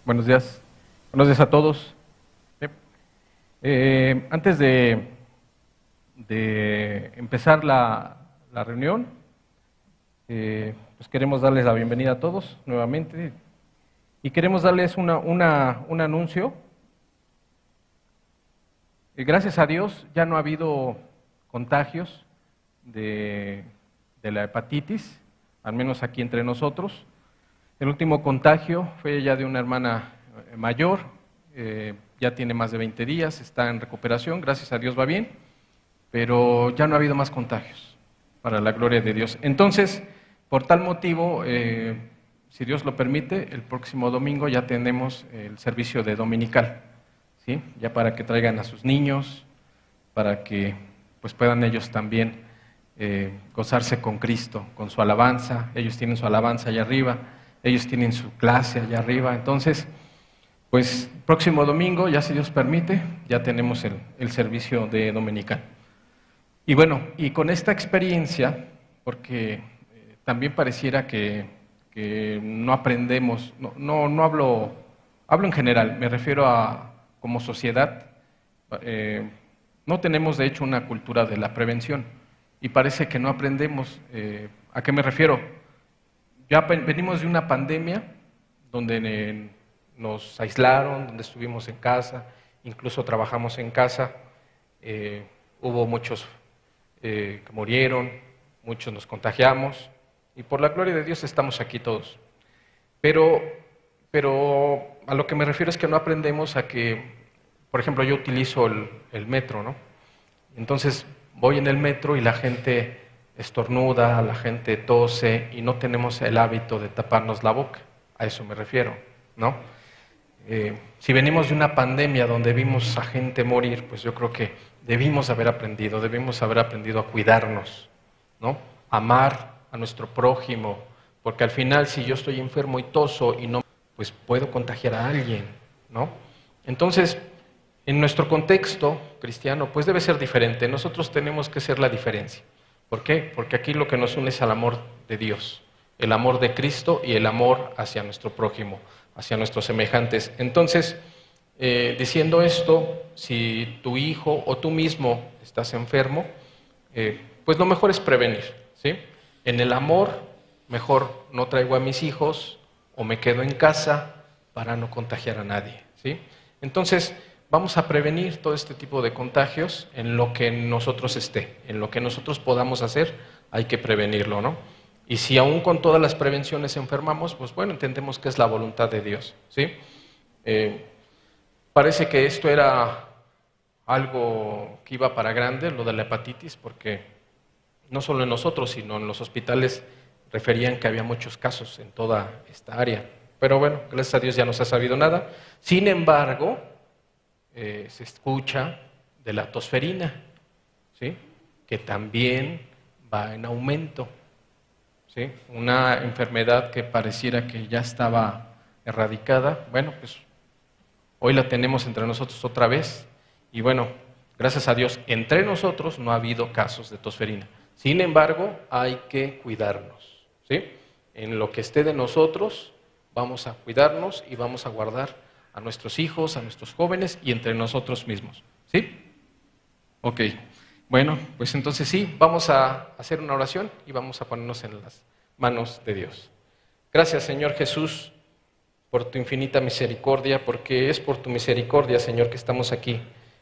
Buenos días. Buenos días a todos. Antes de empezar la reunión, pues queremos darles la bienvenida a todos nuevamente y queremos darles un anuncio. Gracias a Dios ya no ha habido contagios de la hepatitis, al menos aquí entre nosotros. El último contagio fue ya de una hermana mayor, ya tiene más de 20 días, está en recuperación, gracias a Dios va bien, pero ya no ha habido más contagios, para la gloria de Dios. Entonces, por tal motivo, si Dios lo permite, el próximo domingo ya tenemos el servicio de dominical, ¿sí? Ya para que traigan a sus niños, para que pues puedan ellos también gozarse con Cristo, con su alabanza. Ellos tienen su alabanza allá arriba, ellos tienen su clase allá arriba. Entonces, pues próximo domingo, ya si Dios permite, ya tenemos el servicio de dominical. Y bueno, y con esta experiencia, porque también pareciera que no aprendemos, no hablo en general, me refiero a como sociedad, no tenemos de hecho una cultura de la prevención y parece que no aprendemos. ¿A qué me refiero? Ya venimos de una pandemia donde nos aislaron, donde estuvimos en casa, incluso trabajamos en casa, hubo muchos que murieron, muchos nos contagiamos y por la gloria de Dios estamos aquí todos. Pero a lo que me refiero es que no aprendemos a que, por ejemplo, yo utilizo el metro, ¿no? Entonces voy en el metro y la gente estornuda, la gente tose y no tenemos el hábito de taparnos la boca. A eso me refiero, ¿no? Si venimos de una pandemia donde vimos a gente morir, pues yo creo que debimos haber aprendido a cuidarnos, ¿no? Amar a nuestro prójimo, porque al final si yo estoy enfermo y toso y no, pues puedo contagiar a alguien, ¿no? Entonces, en nuestro contexto cristiano, pues debe ser diferente. Nosotros tenemos que ser la diferencia. ¿Por qué? Porque aquí lo que nos une es el amor de Dios, el amor de Cristo y el amor hacia nuestro prójimo, hacia nuestros semejantes. Entonces, diciendo esto, si tu hijo o tú mismo estás enfermo, pues lo mejor es prevenir, ¿sí? En el amor, mejor no traigo a mis hijos o me quedo en casa para no contagiar a nadie, ¿sí? Entonces, vamos a prevenir todo este tipo de contagios en lo que nosotros esté, en lo que nosotros podamos hacer, hay que prevenirlo, ¿no? Y si aún con todas las prevenciones enfermamos, pues bueno, entendemos que es la voluntad de Dios, ¿sí? Parece que esto era algo que iba para grande, lo de la hepatitis, porque no solo en nosotros, sino en los hospitales referían que había muchos casos en toda esta área. Pero bueno, gracias a Dios ya no se ha sabido nada. Sin embargo, se escucha de la tosferina, ¿sí? Que también va en aumento, ¿sí? Una enfermedad que pareciera que ya estaba erradicada. Bueno, pues hoy la tenemos entre nosotros otra vez y bueno, gracias a Dios, entre nosotros no ha habido casos de tosferina. Sin embargo, hay que cuidarnos, ¿sí? En lo que esté de nosotros, vamos a cuidarnos y vamos a guardar a nuestros hijos, a nuestros jóvenes y entre nosotros mismos, ¿sí? Ok, bueno, pues entonces sí, vamos a hacer una oración y vamos a ponernos en las manos de Dios. Gracias, Señor Jesús, por tu infinita misericordia, porque es por tu misericordia, Señor, que estamos aquí.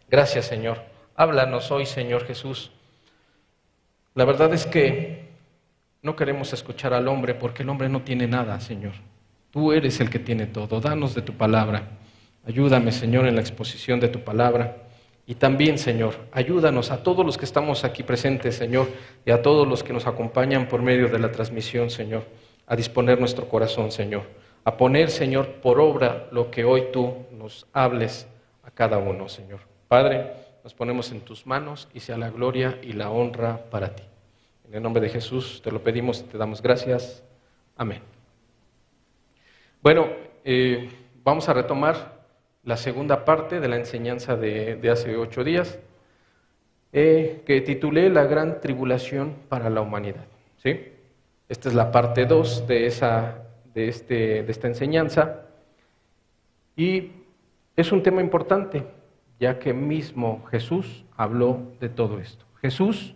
Gracias, Señor. Háblanos hoy, Señor Jesús. La verdad es que no queremos escuchar al hombre porque el hombre no tiene nada, Señor. Tú eres el que tiene todo. Danos de tu palabra. Ayúdame, Señor, en la exposición de tu palabra. Y también, Señor, ayúdanos a todos los que estamos aquí presentes, Señor, y a todos los que nos acompañan por medio de la transmisión, Señor, a disponer nuestro corazón, Señor, a poner, Señor, por obra lo que hoy tú nos hables a cada uno, Señor. Padre, nos ponemos en tus manos y sea la gloria y la honra para ti. En el nombre de Jesús te lo pedimos y te damos gracias. Amén. Bueno, vamos a retomar la segunda parte de la enseñanza de hace 8 días, que titulé La gran tribulación para la humanidad, ¿sí? Esta es la parte 2 de esta enseñanza. Y es un tema importante, ya que mismo Jesús habló de todo esto. Jesús,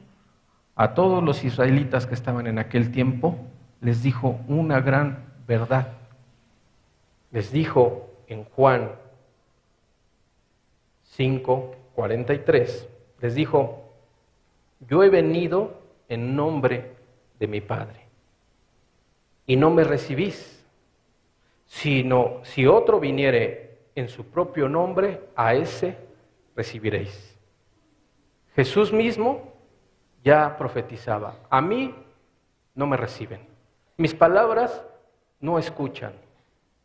a todos los israelitas que estaban en aquel tiempo, les dijo una gran verdad. Les dijo en Juan 5:43, les dijo: yo he venido en nombre de mi Padre, y no me recibís, sino si otro viniere en su propio nombre, a ese recibiréis. Jesús mismo ya profetizaba: a mí no me reciben, mis palabras no escuchan,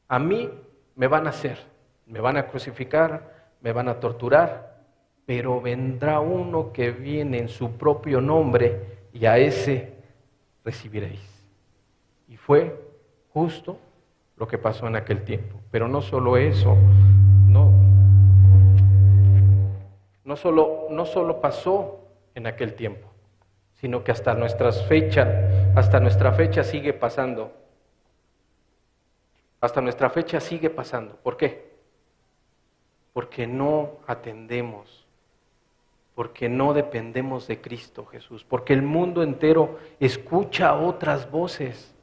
a mí me van a hacer, me van a crucificar, me van a torturar, pero vendrá uno que viene en su propio nombre y a ese recibiréis. Y fue justo lo que pasó en aquel tiempo. Pero no solo eso, no solo pasó en aquel tiempo, sino que hasta nuestra fecha sigue pasando. Hasta nuestra fecha sigue pasando. ¿Por qué? Porque no atendemos, porque no dependemos de Cristo Jesús, porque el mundo entero escucha otras voces.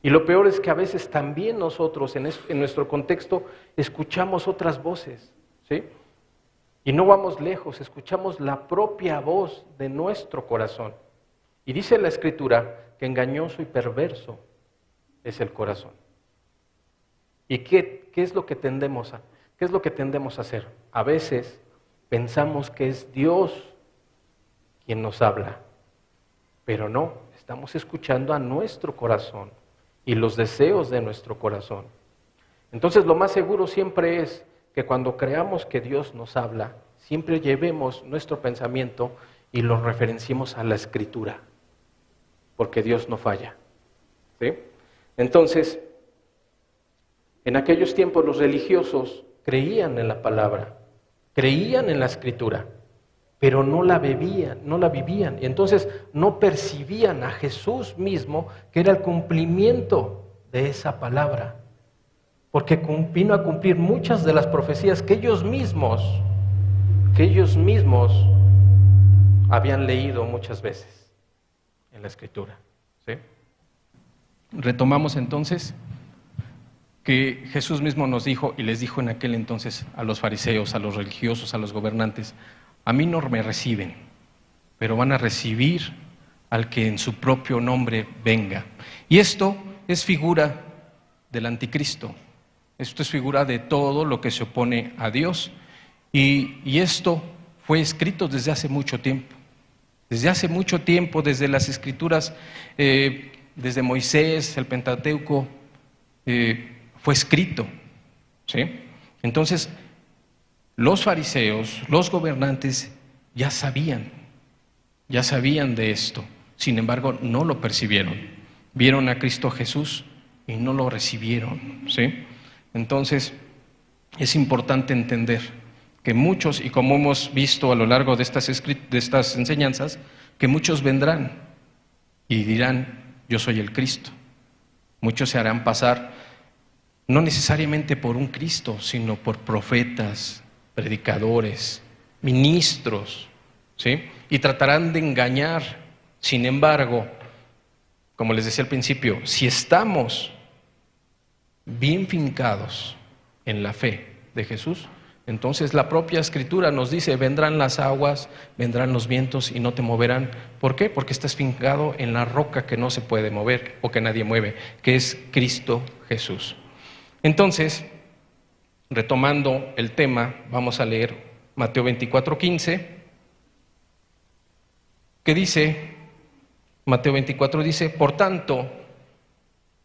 Y lo peor es que a veces también nosotros en nuestro contexto escuchamos otras voces, ¿sí? Y no vamos lejos, escuchamos la propia voz de nuestro corazón. Y dice la Escritura que engañoso y perverso es el corazón. ¿Y qué es lo que tendemos a hacer? A veces pensamos que es Dios quien nos habla, pero no, estamos escuchando a nuestro corazón y los deseos de nuestro corazón. Entonces lo más seguro siempre es que cuando creamos que Dios nos habla, siempre llevemos nuestro pensamiento y lo referenciemos a la Escritura, porque Dios no falla, ¿sí? Entonces, en aquellos tiempos los religiosos creían en la palabra, creían en la Escritura, pero no la vivían. Y entonces no percibían a Jesús mismo, que era el cumplimiento de esa palabra. Porque vino a cumplir muchas de las profecías que ellos mismos habían leído muchas veces en la Escritura, ¿sí? Retomamos entonces que Jesús mismo nos dijo y les dijo en aquel entonces a los fariseos, a los religiosos, a los gobernantes: a mí no me reciben, pero van a recibir al que en su propio nombre venga. Y esto es figura del anticristo, esto es figura de todo lo que se opone a Dios, y esto fue escrito desde hace mucho tiempo, desde las Escrituras, desde Moisés, el Pentateuco, fue escrito, ¿sí? Entonces, los fariseos, los gobernantes ya sabían de esto, sin embargo no lo percibieron. Vieron a Cristo Jesús y no lo recibieron, ¿sí? Entonces, es importante entender que muchos, y como hemos visto a lo largo de estas enseñanzas, que muchos vendrán y dirán: yo soy el Cristo. Muchos se harán pasar no necesariamente por un Cristo, sino por profetas, predicadores, ministros, ¿sí? Y tratarán de engañar. Sin embargo, como les decía al principio, si estamos bien fincados en la fe de Jesús, entonces la propia Escritura nos dice: vendrán las aguas, vendrán los vientos y no te moverán. ¿Por qué? Porque estás fincado en la roca que no se puede mover o que nadie mueve, que es Cristo Jesús. Entonces, retomando el tema, vamos a leer Mateo 24:15, que dice, Mateo 24 dice: por tanto,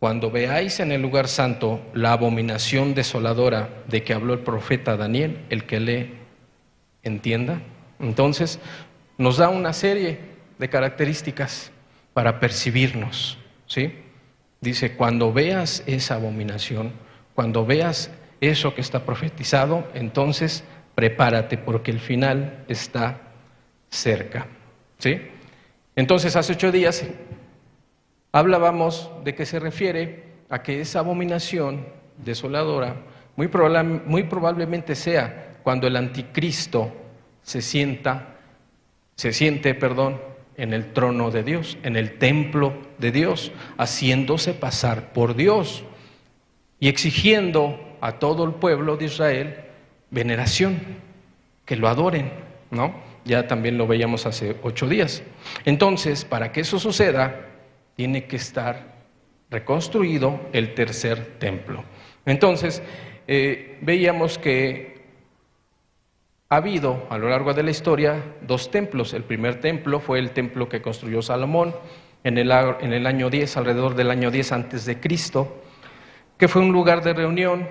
cuando veáis en el lugar santo la abominación desoladora de que habló el profeta Daniel, el que lee, entienda. Entonces, nos da una serie de características para percibirnos, ¿sí? Dice: cuando veas esa abominación, cuando veas eso que está profetizado, entonces prepárate, porque el final está cerca, ¿sí? Entonces, hace 8 días hablábamos de que se refiere a que esa abominación desoladora muy probablemente sea cuando el anticristo se siente, en el trono de Dios, en el templo de Dios, haciéndose pasar por Dios y exigiendo a todo el pueblo de Israel veneración, que lo adoren, ¿no? Ya también lo veíamos hace 8 días. Entonces, para que eso suceda, tiene que estar reconstruido el tercer templo. Entonces, veíamos que ha habido a lo largo de la historia 2 templos. El primer templo fue el templo que construyó Salomón en el año 10, alrededor del año 10 antes de Cristo, que fue un lugar de reunión.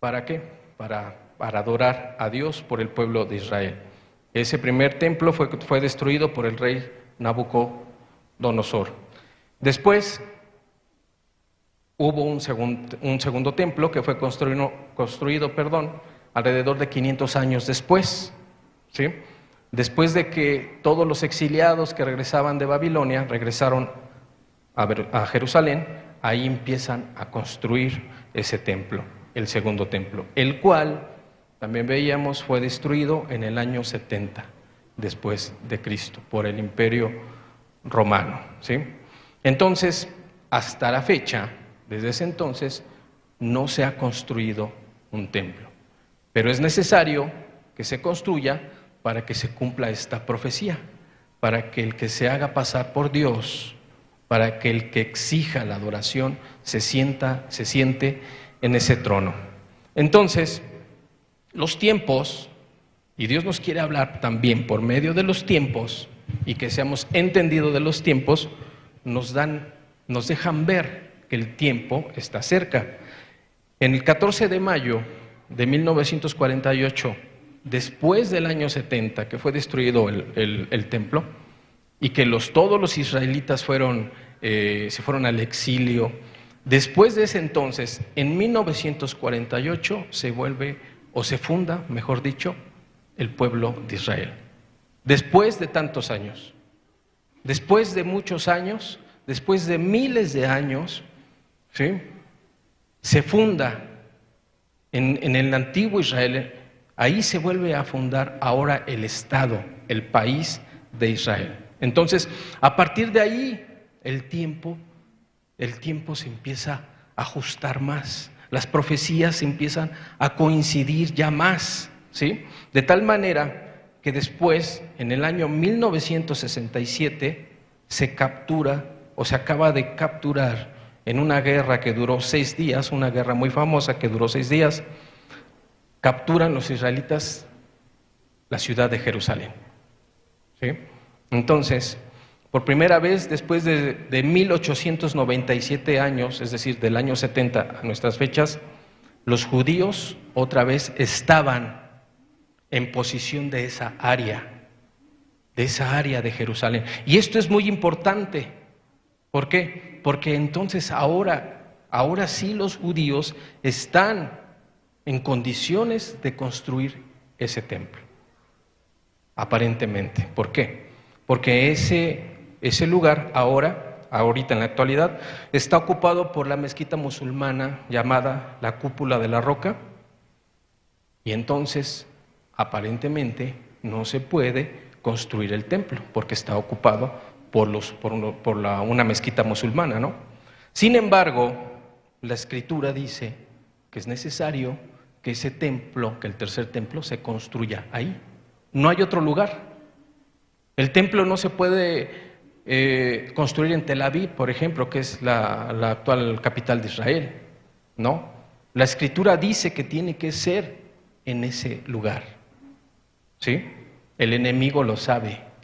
¿Para qué? Para adorar a Dios por el pueblo de Israel. Ese primer templo fue destruido por el rey Nabucodonosor. Después hubo un segundo templo que fue construido, alrededor de 500 años después, ¿sí? Después de que todos los exiliados que regresaban de Babilonia regresaron a Jerusalén, ahí empiezan a construir ese templo, el segundo templo, el cual también veíamos fue destruido en el año 70 después de Cristo por el Imperio Romano, ¿sí? Entonces, hasta la fecha, desde ese entonces, no se ha construido un templo. Pero es necesario que se construya para que se cumpla esta profecía, para que el que se haga pasar por Dios, para que el que exija la adoración se siente en ese trono. Entonces, los tiempos, y Dios nos quiere hablar también por medio de los tiempos, y que seamos entendidos de los tiempos, nos dejan ver que el tiempo está cerca. En el 14 de mayo de 1948, después del año 70, que fue destruido el templo, y que todos los israelitas se fueron al exilio, después de ese entonces, en 1948, se funda, mejor dicho, el pueblo de Israel. Después de tantos años, después de muchos años, después de miles de años, ¿sí?, se funda en el antiguo Israel. Ahí se vuelve a fundar ahora el Estado, el país de Israel. Entonces, a partir de ahí, el tiempo se empieza a ajustar más. Las profecías empiezan a coincidir ya más, ¿sí? De tal manera que después, en el año 1967, se captura o se acaba de capturar en una guerra que duró 6 días, una guerra muy famosa que duró 6 días, capturan los israelitas la ciudad de Jerusalén, ¿sí? Entonces, por primera vez después de 1897 años, es decir, del año 70 a nuestras fechas, los judíos otra vez estaban en posesión de esa área de Jerusalén. Y esto es muy importante. ¿Por qué? Porque entonces ahora sí los judíos están en condiciones de construir ese templo. Aparentemente. ¿Por qué? Porque ese lugar ahorita en la actualidad, está ocupado por la mezquita musulmana llamada la Cúpula de la Roca, y entonces aparentemente no se puede construir el templo porque está ocupado por una mezquita musulmana, ¿no? Sin embargo, la Escritura dice que es necesario que ese templo, que el tercer templo, se construya ahí. No hay otro lugar. El templo no se puede construir en Tel Aviv, por ejemplo, que es la actual capital de Israel. No, la Escritura dice que tiene que ser en ese lugar. ¿Sí? El enemigo lo sabe.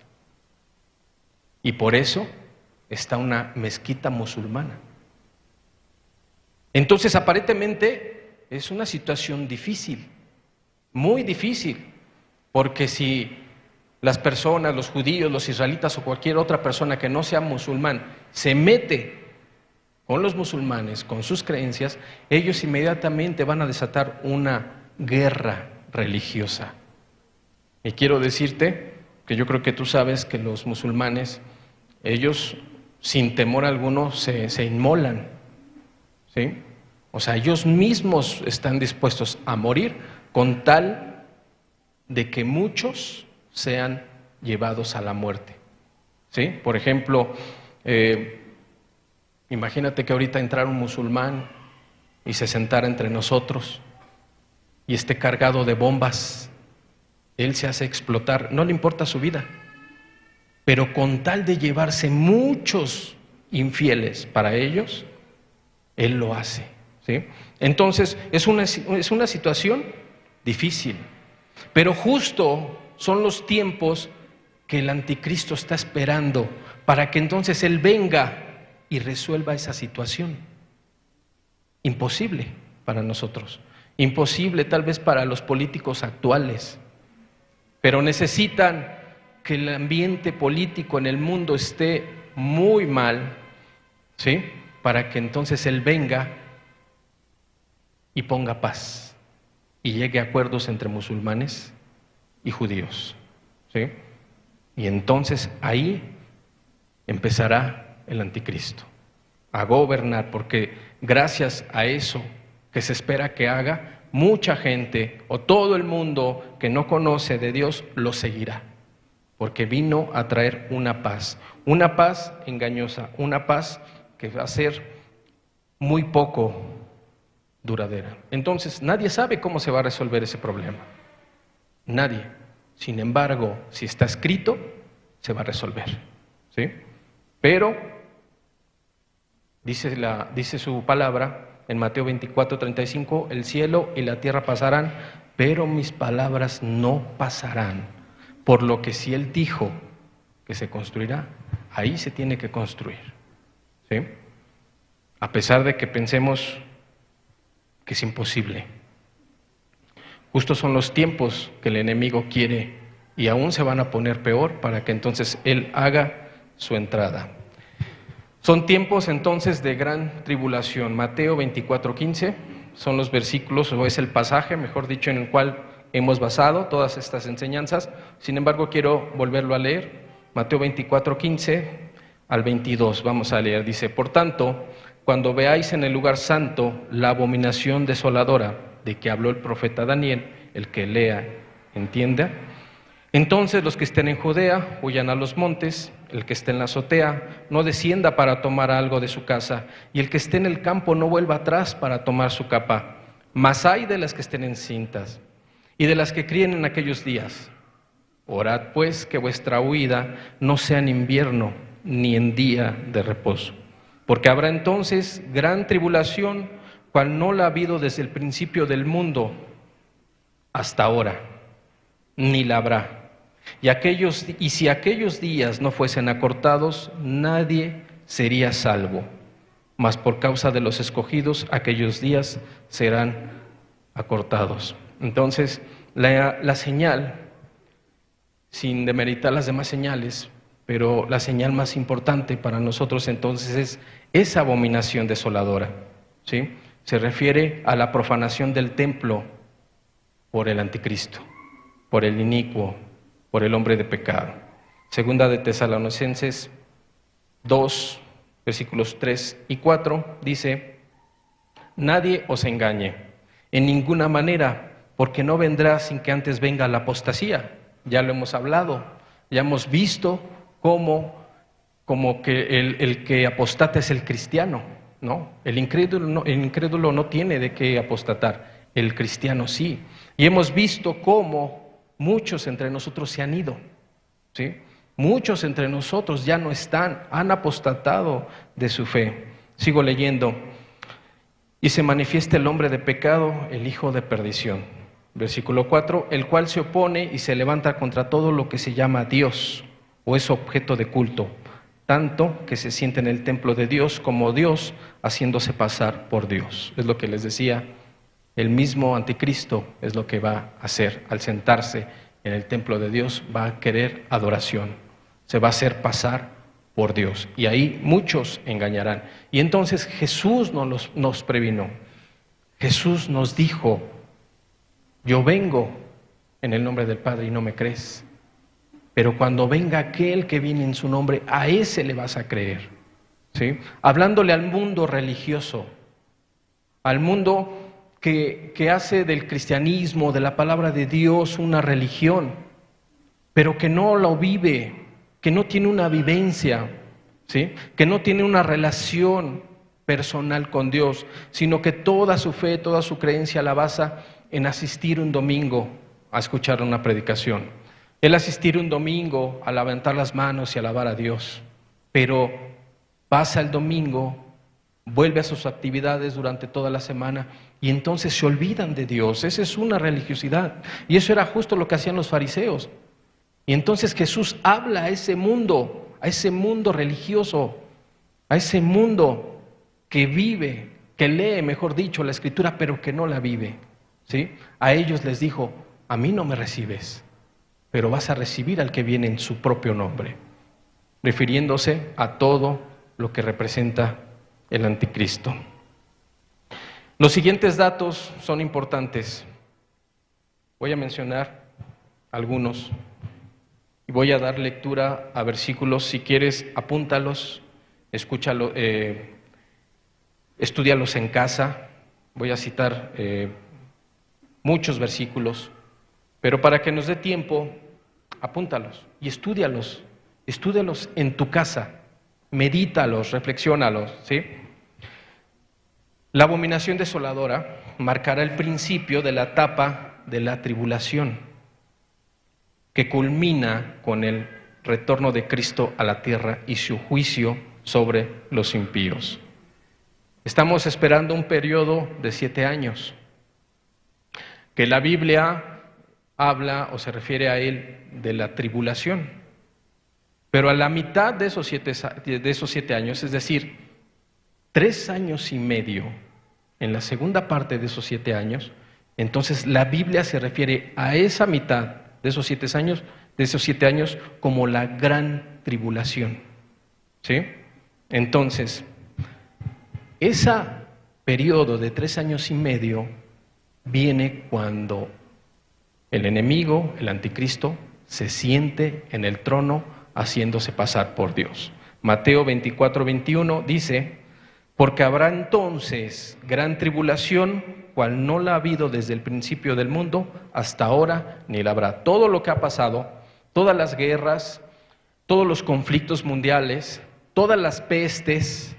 Y por eso está una mezquita musulmana. Entonces, aparentemente, es una situación difícil, muy difícil, porque si las personas, los judíos, los israelitas o cualquier otra persona que no sea musulmán se mete con los musulmanes, con sus creencias, ellos inmediatamente van a desatar una guerra religiosa. Y quiero decirte que yo creo que tú sabes que los musulmanes, ellos sin temor alguno se inmolan, ¿sí? O sea, ellos mismos están dispuestos a morir con tal de que muchos sean llevados a la muerte. ¿Sí? Por ejemplo, imagínate que ahorita entrara un musulmán y se sentara entre nosotros y esté cargado de bombas. Él se hace explotar, no le importa su vida, pero con tal de llevarse muchos infieles para ellos, Él lo hace. ¿Sí? Entonces, es una situación difícil, pero justo son los tiempos que el anticristo está esperando para que entonces Él venga y resuelva esa situación. Imposible para nosotros, imposible tal vez para los políticos actuales, pero necesitan que el ambiente político en el mundo esté muy mal, ¿sí? Para que entonces Él venga y ponga paz y llegue a acuerdos entre musulmanes y judíos, ¿sí? Y entonces ahí empezará el anticristo a gobernar, porque gracias a eso que se espera que haga, mucha gente o todo el mundo que no conoce de Dios lo seguirá, porque vino a traer una paz engañosa, una paz que va a ser muy poco duradera. Entonces, nadie sabe cómo se va a resolver ese problema. Nadie. Sin embargo, si está escrito, se va a resolver. ¿Sí? Pero, dice su palabra en Mateo 24:35, el cielo y la tierra pasarán, pero mis palabras no pasarán. Por lo que si Él dijo que se construirá, ahí se tiene que construir. ¿Sí? A pesar de que pensemos que es imposible. Justos son los tiempos que el enemigo quiere y aún se van a poner peor para que entonces Él haga su entrada. Son tiempos entonces de gran tribulación. Mateo 24:15 son los versículos, o es el pasaje, mejor dicho, en el cual hemos basado todas estas enseñanzas. Sin embargo, quiero volverlo a leer. Mateo 24:15 al 22, vamos a leer. Dice: por tanto, cuando veáis en el lugar santo la abominación desoladora de que habló el profeta Daniel, el que lea, entienda, entonces los que estén en Judea huyan a los montes, el que esté en la azotea no descienda para tomar algo de su casa, y el que esté en el campo no vuelva atrás para tomar su capa. Mas ay de las que estén encintas y de las que críen en aquellos días. Orad pues que vuestra huida no sea en invierno ni en día de reposo, porque habrá entonces gran tribulación, cual no la ha habido desde el principio del mundo hasta ahora, ni la habrá. Y si aquellos días no fuesen acortados, nadie sería salvo. Mas por causa de los escogidos, aquellos días serán acortados. Entonces, la señal, sin demeritar las demás señales, pero la señal más importante para nosotros entonces es esa abominación desoladora, ¿sí? Se refiere a la profanación del templo por el anticristo, por el inicuo, por el hombre de pecado. Segunda de Tesalonicenses 2, versículos 3 y 4, dice: nadie os engañe en ninguna manera, porque no vendrá sin que antes venga la apostasía. Ya lo hemos hablado, ya hemos visto cómo que el que apostata es el cristiano, ¿no? El incrédulo no tiene de qué apostatar, el cristiano sí. Y hemos visto cómo muchos entre nosotros se han ido, ¿sí? Muchos entre nosotros ya no están, han apostatado de su fe. Sigo leyendo. Y se manifiesta el hombre de pecado, el hijo de perdición. Versículo 4, el cual se opone y se levanta contra todo lo que se llama Dios o es objeto de culto, tanto que se siente en el templo de Dios como Dios, haciéndose pasar por Dios. Es lo que les decía, el mismo anticristo es lo que va a hacer al sentarse en el templo de Dios, va a querer adoración, se va a hacer pasar por Dios, y ahí muchos engañarán. Y entonces Jesús nos previno, Jesús nos dijo: yo vengo en el nombre del Padre y no me crees, pero cuando venga aquel que viene en su nombre, a ese le vas a creer, ¿sí? Hablándole al mundo religioso, al mundo que hace del cristianismo, de la palabra de Dios, una religión, pero que no lo vive, que no tiene una vivencia, ¿sí? Que no tiene una relación personal con Dios, sino que toda su fe, toda su creencia la basa en asistir un domingo a escuchar una predicación, el asistir un domingo a levantar las manos y alabar a Dios, pero pasa el domingo, vuelve a sus actividades durante toda la semana y entonces se olvidan de Dios. Esa es una religiosidad y eso era justo lo que hacían los fariseos. Y entonces Jesús habla a ese mundo religioso, a ese mundo que vive, que lee, mejor dicho, la Escritura, pero que no la vive, ¿sí? A ellos les dijo, a mí no me recibes, pero vas a recibir al que viene en su propio nombre, refiriéndose a todo lo que representa el anticristo. Los siguientes datos son importantes. Voy a mencionar algunos y voy a dar lectura a versículos. Si quieres, apúntalos, escúchalo, estúdialos en casa. Voy a citar muchos versículos, pero para que nos dé tiempo, apúntalos y estúdialos en tu casa, medítalos, reflexiónalos, ¿sí? La abominación desoladora marcará el principio de la etapa de la tribulación, que culmina con el retorno de Cristo a la tierra y su juicio sobre los impíos. Estamos esperando un periodo de 7 años, que la Biblia habla o se refiere a él de la tribulación. Pero a la mitad de esos 7 años, es decir, 3 años y medio, en la segunda parte de esos 7 años, entonces la Biblia se refiere a esa mitad de esos 7 años como la gran tribulación, ¿sí? Entonces, ese periodo de 3 años y medio viene cuando el enemigo, el anticristo, se siente en el trono haciéndose pasar por Dios. Mateo 24:21 dice, porque habrá entonces gran tribulación, cual no la ha habido desde el principio del mundo hasta ahora, ni la habrá. Todo lo que ha pasado, todas las guerras, todos los conflictos mundiales, todas las pestes,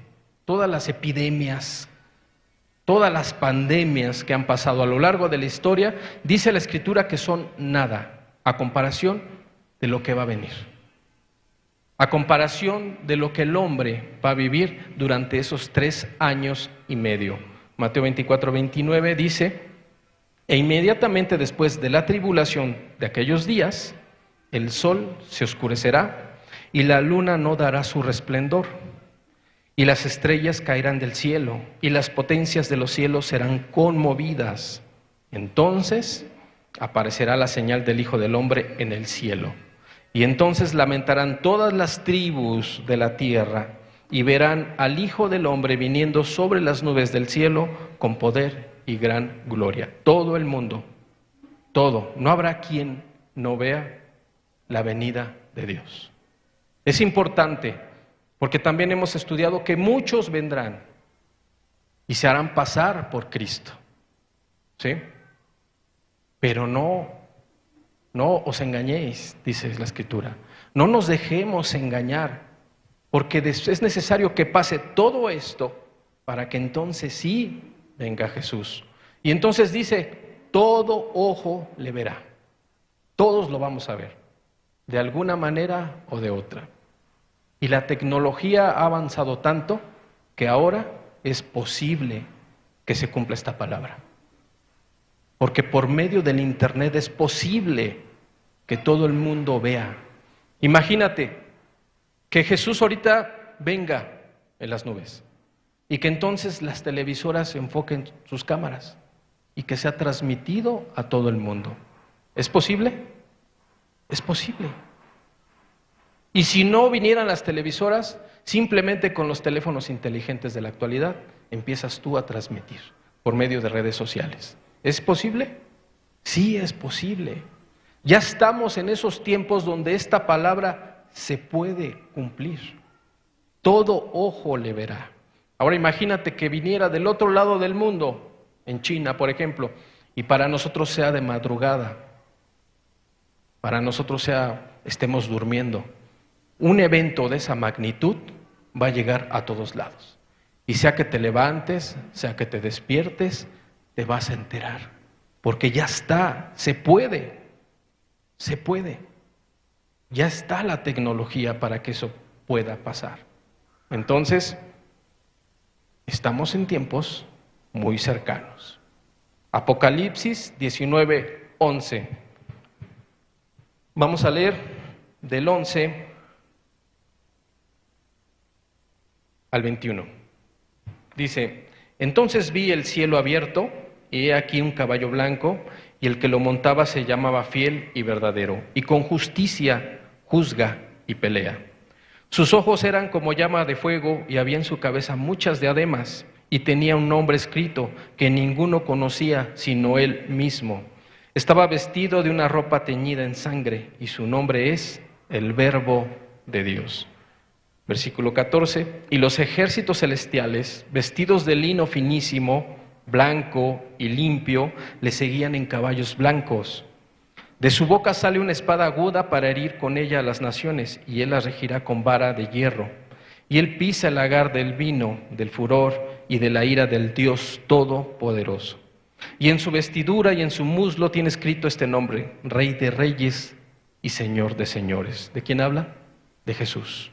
todas las epidemias, todas las pandemias que han pasado a lo largo de la historia, dice la Escritura que son nada a comparación de lo que va a venir, a comparación de lo que el hombre va a vivir durante esos 3 años y medio. Mateo 24:29 dice, e inmediatamente después de la tribulación de aquellos días, el sol se oscurecerá y la luna no dará su resplandor, y las estrellas caerán del cielo, y las potencias de los cielos serán conmovidas. Entonces aparecerá la señal del Hijo del Hombre en el cielo. Y entonces lamentarán todas las tribus de la tierra, y verán al Hijo del Hombre viniendo sobre las nubes del cielo con poder y gran gloria. Todo el mundo, todo, no habrá quien no vea la venida de Dios. Es importante, porque también hemos estudiado que muchos vendrán y se harán pasar por Cristo, ¿sí? Pero no os engañéis, dice la Escritura. No nos dejemos engañar, porque es necesario que pase todo esto para que entonces sí venga Jesús. Y entonces dice, todo ojo le verá. Todos lo vamos a ver, de alguna manera o de otra. Y la tecnología ha avanzado tanto que ahora es posible que se cumpla esta palabra. Porque por medio del internet es posible que todo el mundo vea. Imagínate que Jesús ahorita venga en las nubes y que entonces las televisoras enfoquen sus cámaras y que sea transmitido a todo el mundo. ¿Es posible? Es posible. Y si no vinieran las televisoras, simplemente con los teléfonos inteligentes de la actualidad, empiezas tú a transmitir por medio de redes sociales. ¿Es posible? Sí, es posible. Ya estamos en esos tiempos donde esta palabra se puede cumplir. Todo ojo le verá. Ahora imagínate que viniera del otro lado del mundo, en China, por ejemplo, y para nosotros sea de madrugada, para nosotros estemos durmiendo. Un evento de esa magnitud va a llegar a todos lados. Y sea que te levantes, sea que te despiertes, te vas a enterar. Porque ya está, se puede. Ya está la tecnología para que eso pueda pasar. Entonces, estamos en tiempos muy cercanos. Apocalipsis 19:11. Vamos a leer del 11 al 21. Dice: entonces vi el cielo abierto, y he aquí un caballo blanco, y el que lo montaba se llamaba Fiel y Verdadero, y con justicia juzga y pelea. Sus ojos eran como llama de fuego, y había en su cabeza muchas diademas, y tenía un nombre escrito que ninguno conocía sino él mismo. Estaba vestido de una ropa teñida en sangre, y su nombre es el Verbo de Dios. Versículo 14, y los ejércitos celestiales, vestidos de lino finísimo, blanco y limpio, le seguían en caballos blancos. De su boca sale una espada aguda para herir con ella a las naciones, y él las regirá con vara de hierro. Y él pisa el lagar del vino, del furor y de la ira del Dios Todopoderoso. Y en su vestidura y en su muslo tiene escrito este nombre: Rey de Reyes y Señor de Señores. ¿De quién habla? De Jesús.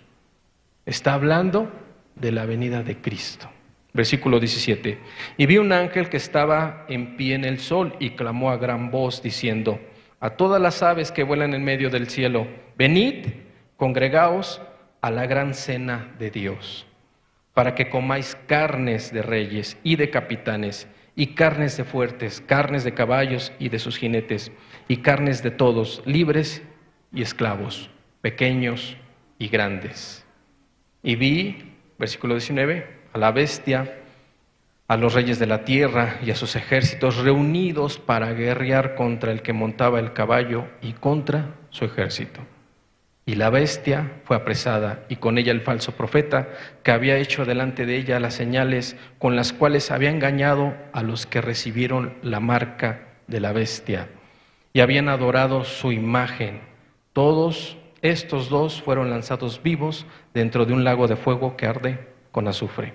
Está hablando de la venida de Cristo. Versículo 17. Y vi un ángel que estaba en pie en el sol y clamó a gran voz diciendo a todas las aves que vuelan en medio del cielo: venid, congregaos a la gran cena de Dios, para que comáis carnes de reyes y de capitanes, y carnes de fuertes, carnes de caballos y de sus jinetes, y carnes de todos, libres y esclavos, pequeños y grandes. Y vi, versículo 19, a la bestia, a los reyes de la tierra y a sus ejércitos reunidos para guerrear contra el que montaba el caballo y contra su ejército. Y la bestia fue apresada, y con ella el falso profeta, que había hecho delante de ella las señales con las cuales había engañado a los que recibieron la marca de la bestia y habían adorado su imagen. Todos estos dos fueron lanzados vivos dentro de un lago de fuego que arde con azufre.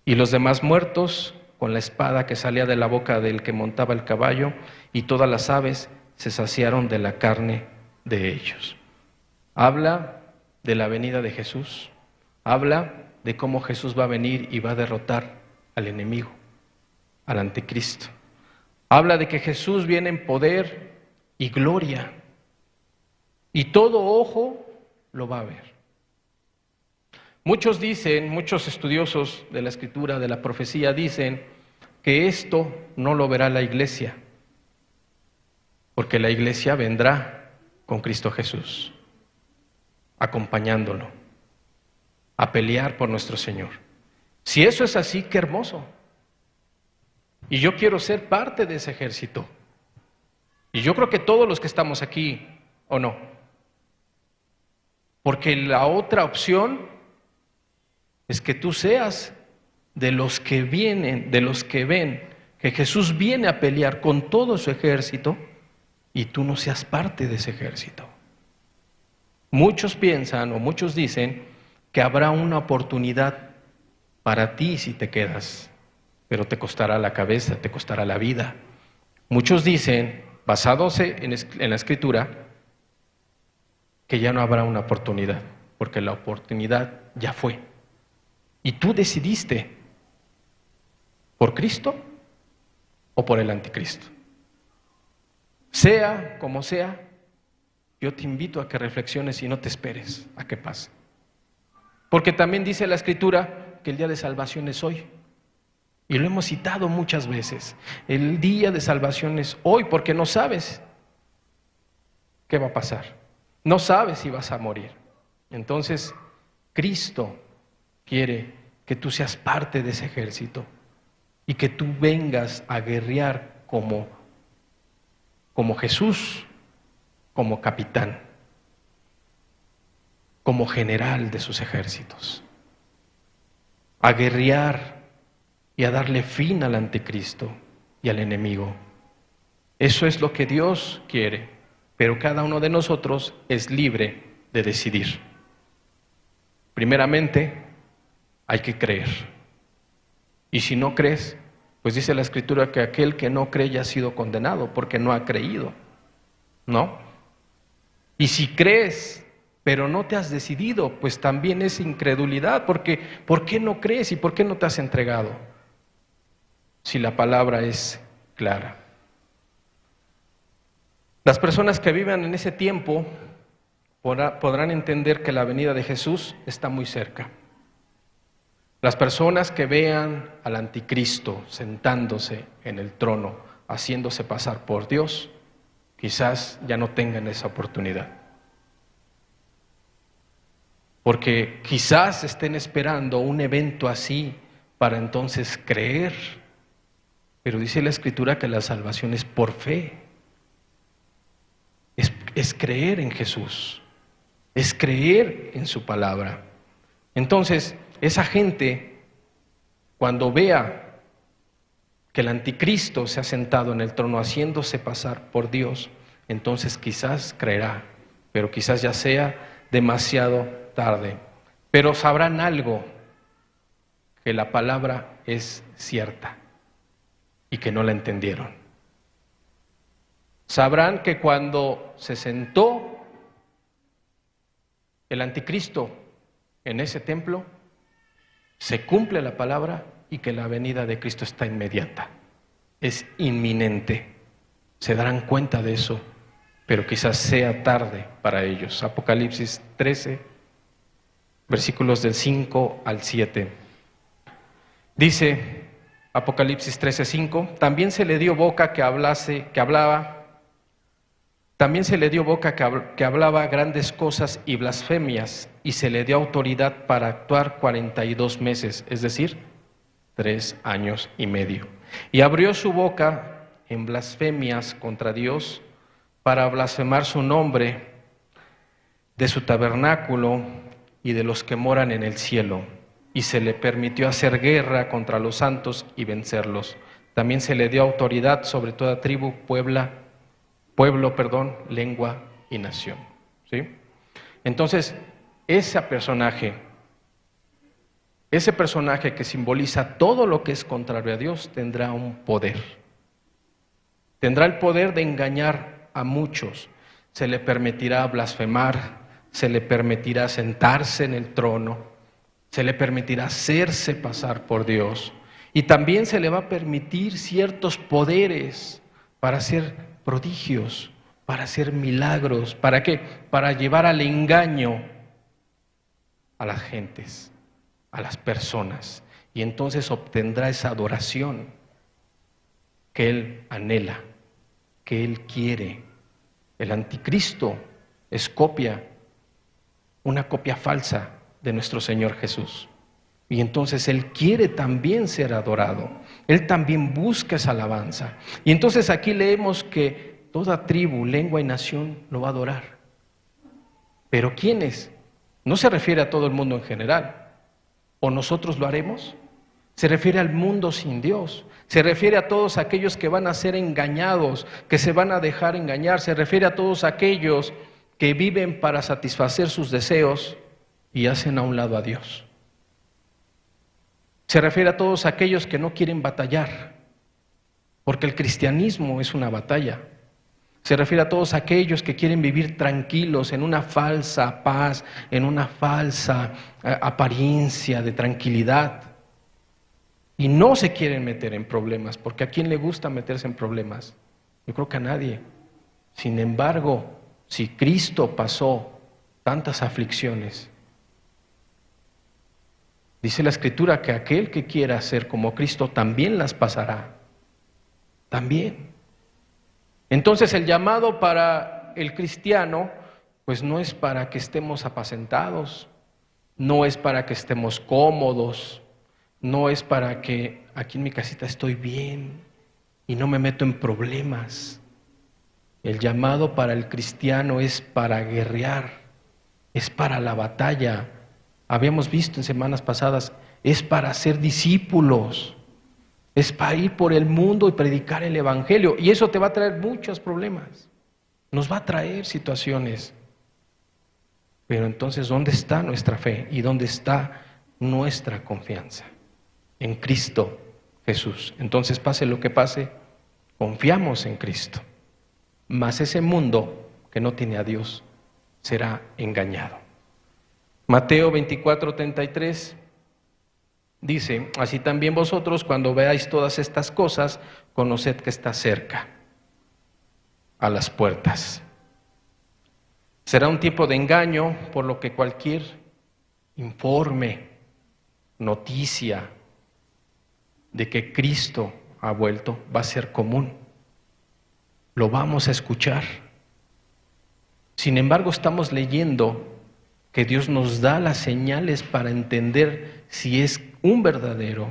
Y los demás muertos con la espada que salía de la boca del que montaba el caballo, y todas las aves se saciaron de la carne de ellos. Habla de la venida de Jesús, habla de cómo Jesús va a venir y va a derrotar al enemigo, al anticristo. Habla de que Jesús viene en poder y gloria, y todo ojo lo va a ver. Muchos dicen, muchos estudiosos de la Escritura, de la profecía, dicen que esto no lo verá la iglesia, porque la iglesia vendrá con Cristo Jesús, acompañándolo, a pelear por nuestro Señor. Si eso es así, qué hermoso. Y yo quiero ser parte de ese ejército. Y yo creo que todos los que estamos aquí, ¿o no? Porque la otra opción es que tú seas de los que vienen, de los que ven que Jesús viene a pelear con todo su ejército, y tú no seas parte de ese ejército. Muchos piensan o muchos dicen que habrá una oportunidad para ti si te quedas, pero te costará la cabeza, te costará la vida. Muchos dicen, basados en la Escritura, que ya no habrá una oportunidad, porque la oportunidad ya fue. Y tú decidiste, ¿por Cristo o por el anticristo? Sea como sea, yo te invito a que reflexiones y no te esperes a que pase. Porque también dice la Escritura que el día de salvación es hoy. Y lo hemos citado muchas veces. El día de salvación es hoy, porque no sabes qué va a pasar. No sabes si vas a morir. Entonces, Cristo quiere que tú seas parte de ese ejército y que tú vengas a guerrear como Jesús, como capitán, como general de sus ejércitos. a guerrear y a darle fin al anticristo y al enemigo. Eso es lo que Dios quiere, pero cada uno de nosotros es libre de decidir. Primeramente, hay que creer. Y si no crees, pues dice la Escritura que aquel que no cree ya ha sido condenado porque no ha creído, ¿no? Y si crees, pero no te has decidido, pues también es incredulidad, porque ¿por qué no crees y por qué no te has entregado? Si la palabra es clara. Las personas que vivan en ese tiempo podrán entender que la venida de Jesús está muy cerca. Las personas que vean al anticristo sentándose en el trono, haciéndose pasar por Dios, quizás ya no tengan esa oportunidad. Porque quizás estén esperando un evento así para entonces creer. Pero dice la Escritura que la salvación es por fe. Es creer en Jesús. Es creer en su palabra. Entonces, esa gente, cuando vea que el anticristo se ha sentado en el trono haciéndose pasar por Dios, entonces quizás creerá, pero quizás ya sea demasiado tarde. Pero sabrán algo, que la palabra es cierta y que no la entendieron. Sabrán que cuando se sentó el anticristo en ese templo, se cumple la palabra y que la venida de Cristo está inmediata, es inminente. Se darán cuenta de eso, pero quizás sea tarde para ellos. Apocalipsis 13, versículos del 5 al 7. Dice Apocalipsis 13:5, también se le dio boca que hablaba. También se le dio boca que hablaba grandes cosas y blasfemias, y se le dio autoridad para actuar 42 meses, es decir, 3 años y medio. Y abrió su boca en blasfemias contra Dios para blasfemar su nombre, de su tabernáculo y de los que moran en el cielo. Y se le permitió hacer guerra contra los santos y vencerlos. También se le dio autoridad sobre toda tribu, pueblo, lengua y nación. ¿Sí? Entonces, ese personaje que simboliza todo lo que es contrario a Dios, tendrá un poder. Tendrá el poder de engañar a muchos. Se le permitirá blasfemar, se le permitirá sentarse en el trono, se le permitirá hacerse pasar por Dios. Y también se le va a permitir ciertos poderes para hacer prodigios, para hacer milagros. ¿Para qué? Para llevar al engaño a las gentes, a las personas. Y entonces obtendrá esa adoración que él anhela, que él quiere. El anticristo es una copia falsa de nuestro Señor Jesús. Y entonces él quiere también ser adorado. Él también busca esa alabanza. Y entonces aquí leemos que toda tribu, lengua y nación lo va a adorar. ¿Pero quiénes? No se refiere a todo el mundo en general. ¿O nosotros lo haremos? Se refiere al mundo sin Dios. Se refiere a todos aquellos que van a ser engañados, que se van a dejar engañar. Se refiere a todos aquellos que viven para satisfacer sus deseos y hacen a un lado a Dios. Se refiere a todos aquellos que no quieren batallar, porque el cristianismo es una batalla. Se refiere a todos aquellos que quieren vivir tranquilos en una falsa paz, en una falsa apariencia de tranquilidad. Y no se quieren meter en problemas, porque ¿a quién le gusta meterse en problemas? Yo creo que a nadie. Sin embargo, si Cristo pasó tantas aflicciones, dice la Escritura que aquel que quiera ser como Cristo también las pasará. También. Entonces el llamado para el cristiano, pues no es para que estemos apacentados, no es para que estemos cómodos, no es para que aquí en mi casita estoy bien y no me meto en problemas. El llamado para el cristiano es para guerrear, es para la batalla. Habíamos visto en semanas pasadas es para ser discípulos, es para ir por el mundo y predicar el Evangelio. Y eso te va a traer muchos problemas, nos va a traer situaciones. Pero entonces, ¿dónde está nuestra fe y dónde está nuestra confianza? En Cristo Jesús. Entonces, pase lo que pase, confiamos en Cristo. Mas ese mundo que no tiene a Dios será engañado. Mateo 24:33 dice: así también vosotros, cuando veáis todas estas cosas, conoced que está cerca, a las puertas. Será un tiempo de engaño, por lo que cualquier informe, noticia de que Cristo ha vuelto va a ser común. Lo vamos a escuchar. Sin embargo, estamos leyendo que Dios nos da las señales para entender si es un verdadero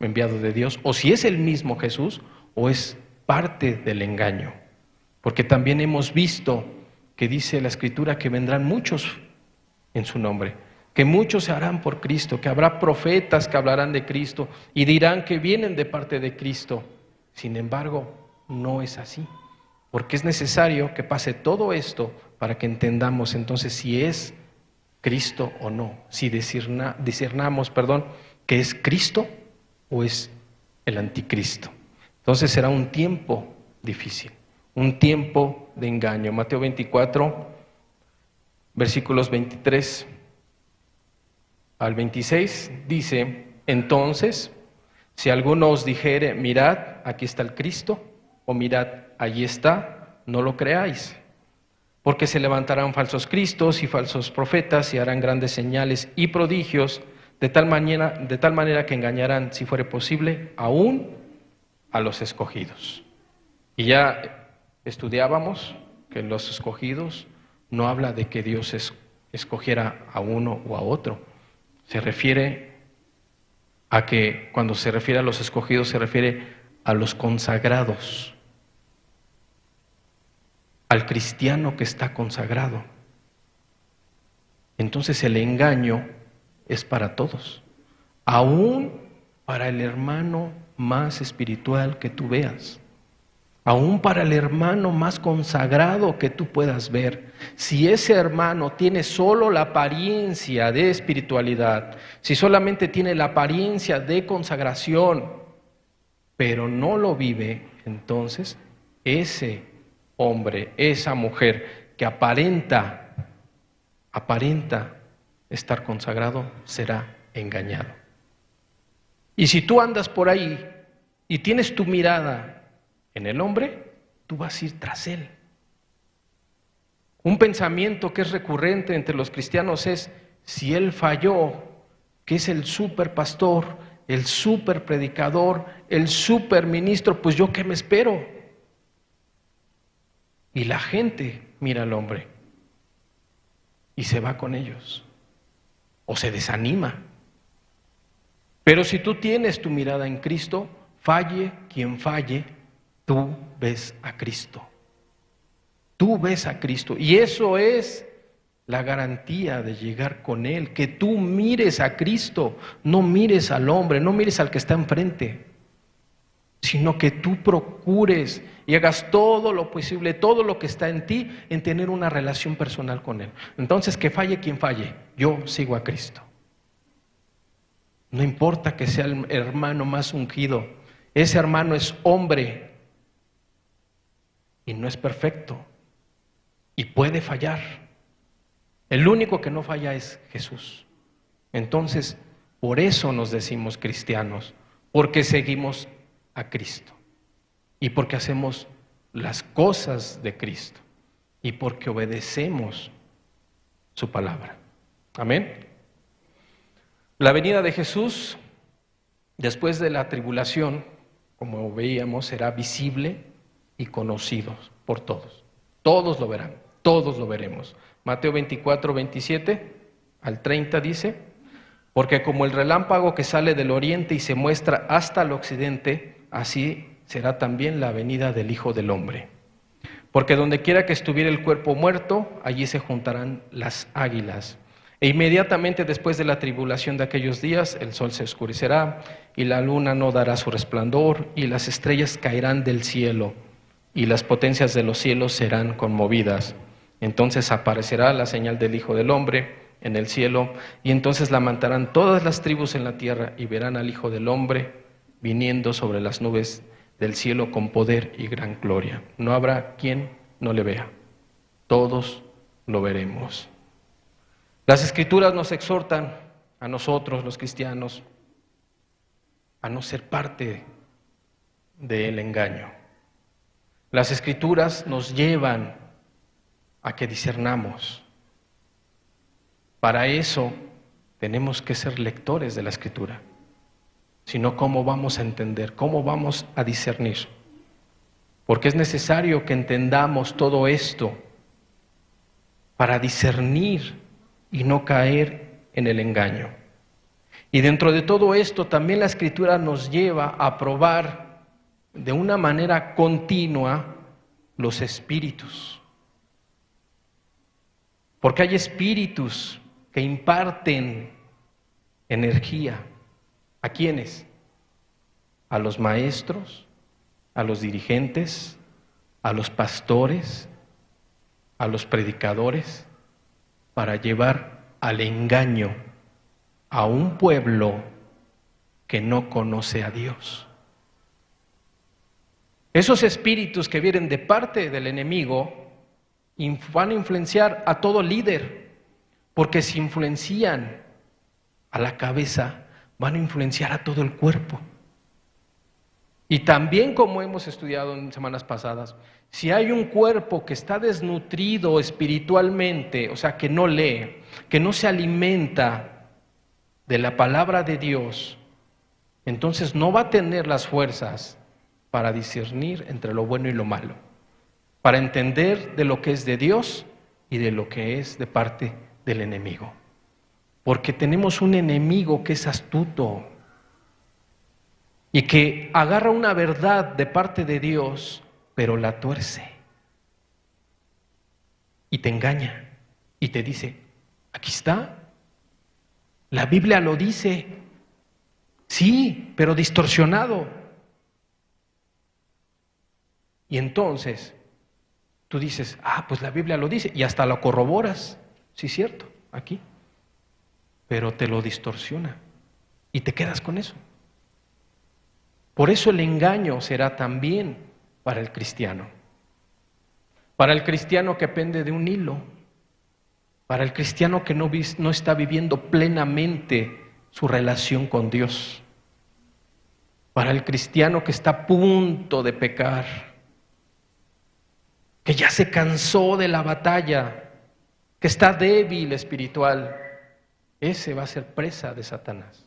enviado de Dios, o si es el mismo Jesús, o es parte del engaño. Porque también hemos visto que dice la Escritura que vendrán muchos en su nombre, que muchos se harán por Cristo, que habrá profetas que hablarán de Cristo y dirán que vienen de parte de Cristo. Sin embargo, no es así, porque es necesario que pase todo esto para que entendamos entonces si es Cristo o no, si discernamos, que es Cristo o es el anticristo. Entonces será un tiempo difícil, un tiempo de engaño. Mateo 24, versículos 23 al 26 dice: entonces, si alguno os dijere, mirad, aquí está el Cristo, o mirad, allí está, no lo creáis. Porque se levantarán falsos cristos y falsos profetas y harán grandes señales y prodigios, de tal manera que engañarán, si fuere posible, aún a los escogidos. Y ya estudiábamos que los escogidos no habla de que Dios escogiera a uno o a otro. Se refiere a que cuando se refiere a los escogidos se refiere a los consagrados, al cristiano que está consagrado. Entonces el engaño es para todos, aún para el hermano más espiritual que tú veas, aún para el hermano más consagrado que tú puedas ver. Si ese hermano tiene solo la apariencia de espiritualidad, si solamente tiene la apariencia de consagración, pero no lo vive, entonces ese hombre, esa mujer que aparenta estar consagrado, será engañado. Y si tú andas por ahí y tienes tu mirada en el hombre, tú vas a ir tras él. Un pensamiento que es recurrente entre los cristianos es: si él falló, que es el super pastor, el super predicador, el super ministro, pues yo qué me espero. Y la gente mira al hombre y se va con ellos, o se desanima. Pero si tú tienes tu mirada en Cristo, falle quien falle, tú ves a Cristo. Tú ves a Cristo. Y eso es la garantía de llegar con Él, que tú mires a Cristo, no mires al hombre, no mires al que está enfrente, sino que tú procures y hagas todo lo posible, todo lo que está en ti, en tener una relación personal con Él. Entonces, que falle quien falle, yo sigo a Cristo. No importa que sea el hermano más ungido, ese hermano es hombre y no es perfecto y puede fallar. El único que no falla es Jesús. Entonces, por eso nos decimos cristianos, porque seguimos a Cristo y porque hacemos las cosas de Cristo y porque obedecemos su palabra. Amén. La venida de Jesús después de la tribulación, como veíamos, será visible y conocido por todos. Todos lo verán, todos lo veremos. Mateo 24, 27 al 30 dice: porque como el relámpago que sale del oriente y se muestra hasta el occidente, así será también la venida del Hijo del Hombre. Porque donde quiera que estuviera el cuerpo muerto, allí se juntarán las águilas. E inmediatamente después de la tribulación de aquellos días, el sol se oscurecerá, y la luna no dará su resplandor, y las estrellas caerán del cielo, y las potencias de los cielos serán conmovidas. Entonces aparecerá la señal del Hijo del Hombre en el cielo, y entonces lamentarán todas las tribus en la tierra, y verán al Hijo del Hombre viniendo sobre las nubes del cielo con poder y gran gloria. No habrá quien no le vea, todos lo veremos. Las Escrituras nos exhortan a nosotros, los cristianos, a no ser parte del engaño. Las Escrituras nos llevan a que discernamos. Para eso tenemos que ser lectores de la Escritura. Si no, ¿cómo vamos a entender? ¿Cómo vamos a discernir? Porque es necesario que entendamos todo esto para discernir y no caer en el engaño. Y dentro de todo esto también la Escritura nos lleva a probar de una manera continua los espíritus. Porque hay espíritus que imparten energía. ¿A quiénes? A los maestros, a los dirigentes, a los pastores, a los predicadores, para llevar al engaño a un pueblo que no conoce a Dios. Esos espíritus que vienen de parte del enemigo van a influenciar a todo líder, porque si influencian a la cabeza, van a influenciar a todo el cuerpo. Y también, como hemos estudiado en semanas pasadas, si hay un cuerpo que está desnutrido espiritualmente, o sea, que no lee, que no se alimenta de la palabra de Dios, entonces no va a tener las fuerzas para discernir entre lo bueno y lo malo, para entender de lo que es de Dios y de lo que es de parte del enemigo. Porque tenemos un enemigo que es astuto y que agarra una verdad de parte de Dios, pero la tuerce y te engaña y te dice, aquí está, la Biblia lo dice, sí, pero distorsionado. Y entonces tú dices, pues la Biblia lo dice, y hasta lo corroboras, sí, cierto, aquí, pero te lo distorsiona y te quedas con eso. Por eso el engaño será también para el cristiano. Para el cristiano que pende de un hilo. Para el cristiano que no está viviendo plenamente su relación con Dios. Para el cristiano que está a punto de pecar. Que ya se cansó de la batalla. Que está débil espiritual. Ese va a ser presa de Satanás.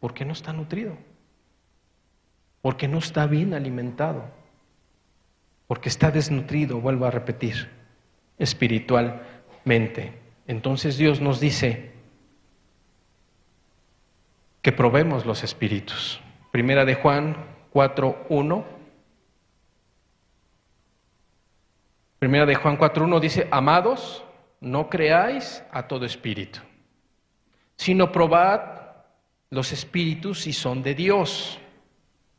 Porque no está nutrido. Porque no está bien alimentado, porque está desnutrido, vuelvo a repetir, espiritualmente. Entonces Dios nos dice que probemos los espíritus. Primera de Juan 4:1. Primera de Juan 4:1 dice, amados, no creáis a todo espíritu, sino probad los espíritus si son de Dios.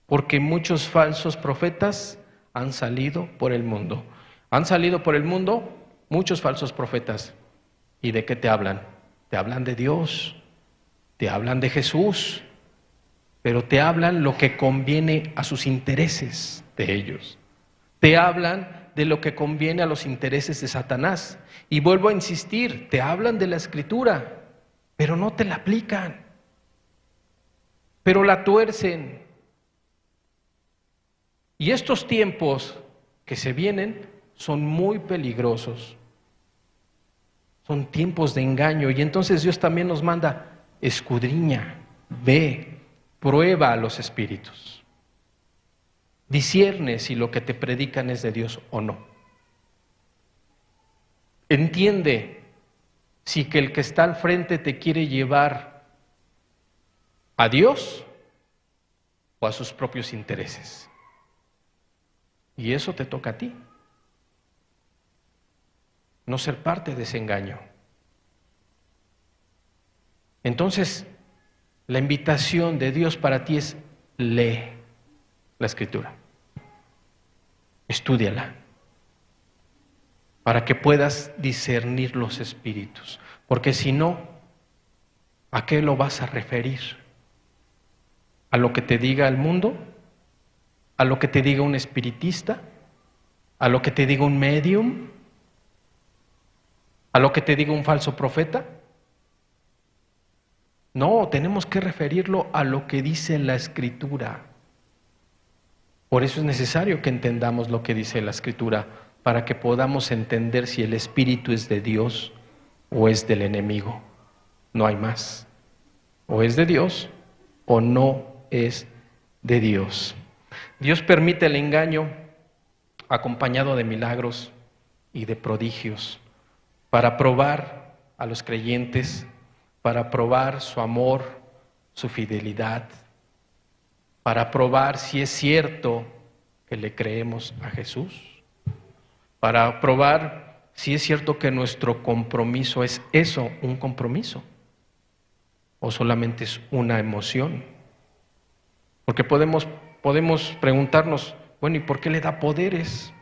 Porque muchos falsos profetas han salido por el mundo. Han salido por el mundo muchos falsos profetas. ¿Y de qué te hablan? Te hablan de Dios, te hablan de Jesús, pero te hablan lo que conviene a sus intereses de ellos. Te hablan de lo que conviene a los intereses de Satanás. Y vuelvo a insistir, te hablan de la Escritura, pero no te la aplican, pero la tuercen. Y estos tiempos que se vienen son muy peligrosos. Son tiempos de engaño. Y entonces Dios también nos manda, escudriña, ve, prueba a los espíritus. Discierne si lo que te predican es de Dios o no. Entiende si que el que está al frente te quiere llevar a Dios o a sus propios intereses. Y eso te toca a ti. No ser parte de ese engaño. Entonces, la invitación de Dios para ti es: lee la Escritura, estúdiala, para que puedas discernir los espíritus. Porque si no, ¿a qué lo vas a referir? ¿A lo que te diga el mundo? ¿A lo que te diga un espiritista? ¿A lo que te diga un medium? ¿A lo que te diga un falso profeta? No, tenemos que referirlo a lo que dice la Escritura. Por eso es necesario que entendamos lo que dice la Escritura, para que podamos entender si el Espíritu es de Dios o es del enemigo. No hay más. O es de Dios o no es de Dios. Dios permite el engaño acompañado de milagros y de prodigios para probar a los creyentes, para probar su amor, su fidelidad, para probar si es cierto que le creemos a Jesús, para probar si es cierto que nuestro compromiso es eso, un compromiso, o solamente es una emoción. Porque podemos preguntarnos, bueno, ¿y por qué le da poderes?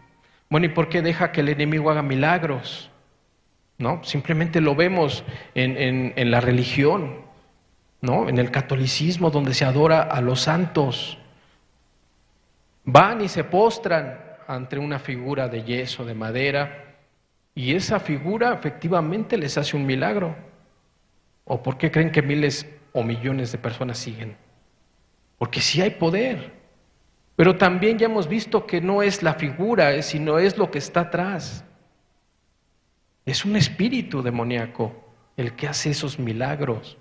Bueno, ¿y por qué deja que el enemigo haga milagros? ¿No? Simplemente lo vemos en la religión, ¿no? En el catolicismo, donde se adora a los santos. Van y se postran ante una figura de yeso, de madera, y esa figura efectivamente les hace un milagro. ¿O por qué creen que miles o millones de personas siguen? Porque sí hay poder, pero también ya hemos visto que no es la figura, sino es lo que está atrás. Es un espíritu demoníaco el que hace esos milagros.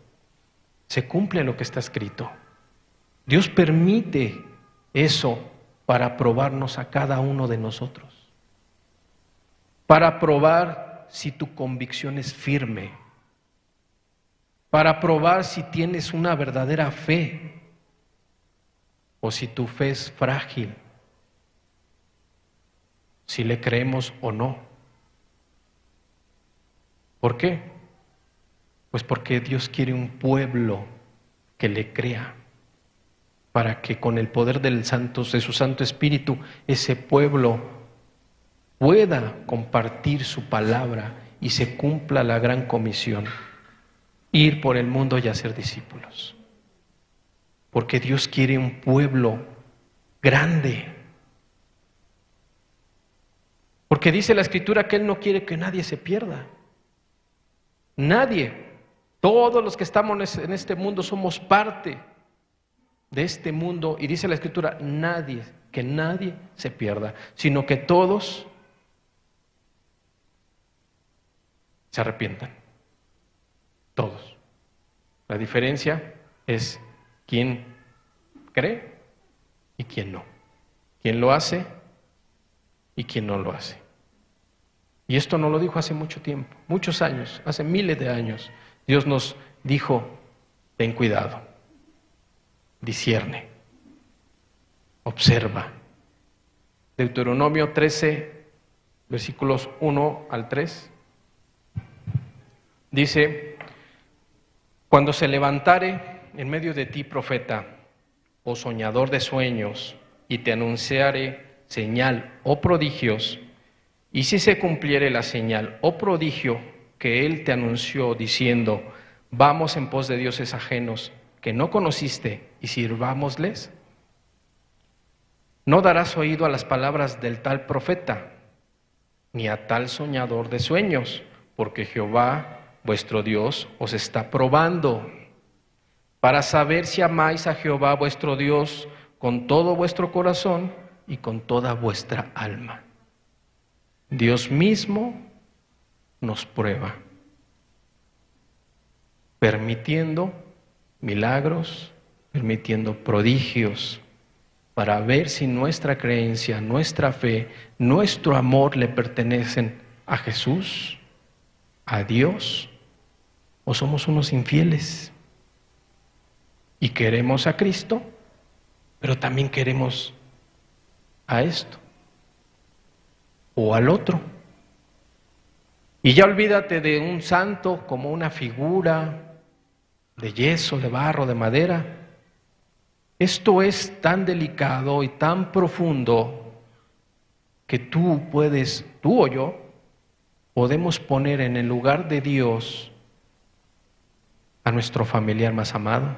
Se cumple lo que está escrito. Dios permite eso para probarnos a cada uno de nosotros, para probar si tu convicción es firme, para probar si tienes una verdadera fe o si tu fe es frágil, si le creemos o no. ¿Por qué? Pues porque Dios quiere un pueblo que le crea, para que con el poder de su Santo Espíritu, ese pueblo pueda compartir su palabra y se cumpla la gran comisión: ir por el mundo y hacer discípulos. Porque Dios quiere un pueblo grande. Porque dice la Escritura que Él no quiere que nadie se pierda. Nadie. Todos los que estamos en este mundo somos parte de este mundo. Y dice la Escritura, que nadie se pierda, sino que todos se arrepientan. Todos. La diferencia es quién cree y quién no. Quién lo hace y quién no lo hace. Y esto nos lo dijo hace mucho tiempo, muchos años, hace miles de años. Dios nos dijo: ten cuidado, discierne, observa. Deuteronomio 13, versículos 1 al 3, dice: cuando se levantare en medio de ti profeta o soñador de sueños y te anunciare señal o prodigios, y si se cumpliere la señal o prodigio que él te anunció diciendo: vamos en pos de dioses ajenos que no conociste y sirvámosles, no darás oído a las palabras del tal profeta, ni a tal soñador de sueños, porque Jehová vuestro Dios os está probando, para saber si amáis a Jehová vuestro Dios con todo vuestro corazón y con toda vuestra alma. Dios mismo nos prueba, permitiendo milagros, permitiendo prodigios, para ver si nuestra creencia, nuestra fe, nuestro amor le pertenecen a Jesús, a Dios, o somos unos infieles. Y queremos a Cristo, pero también queremos a esto o al otro. Y ya olvídate de un santo como una figura de yeso, de barro, de madera. Esto es tan delicado y tan profundo que tú o yo, podemos poner en el lugar de Dios a nuestro familiar más amado,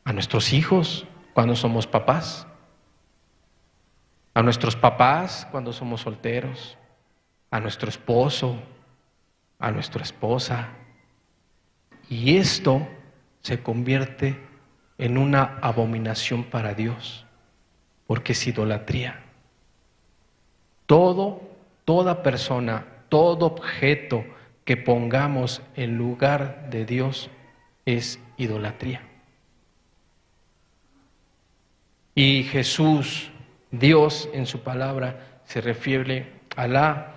a nuestros hijos cuando somos papás, a nuestros papás cuando somos solteros, a nuestro esposo, a nuestra esposa. Y esto se convierte en una abominación para Dios, porque es idolatría. Toda persona, todo objeto que pongamos en lugar de Dios es idolatría. Y Jesús, Dios en su palabra, se refiere a la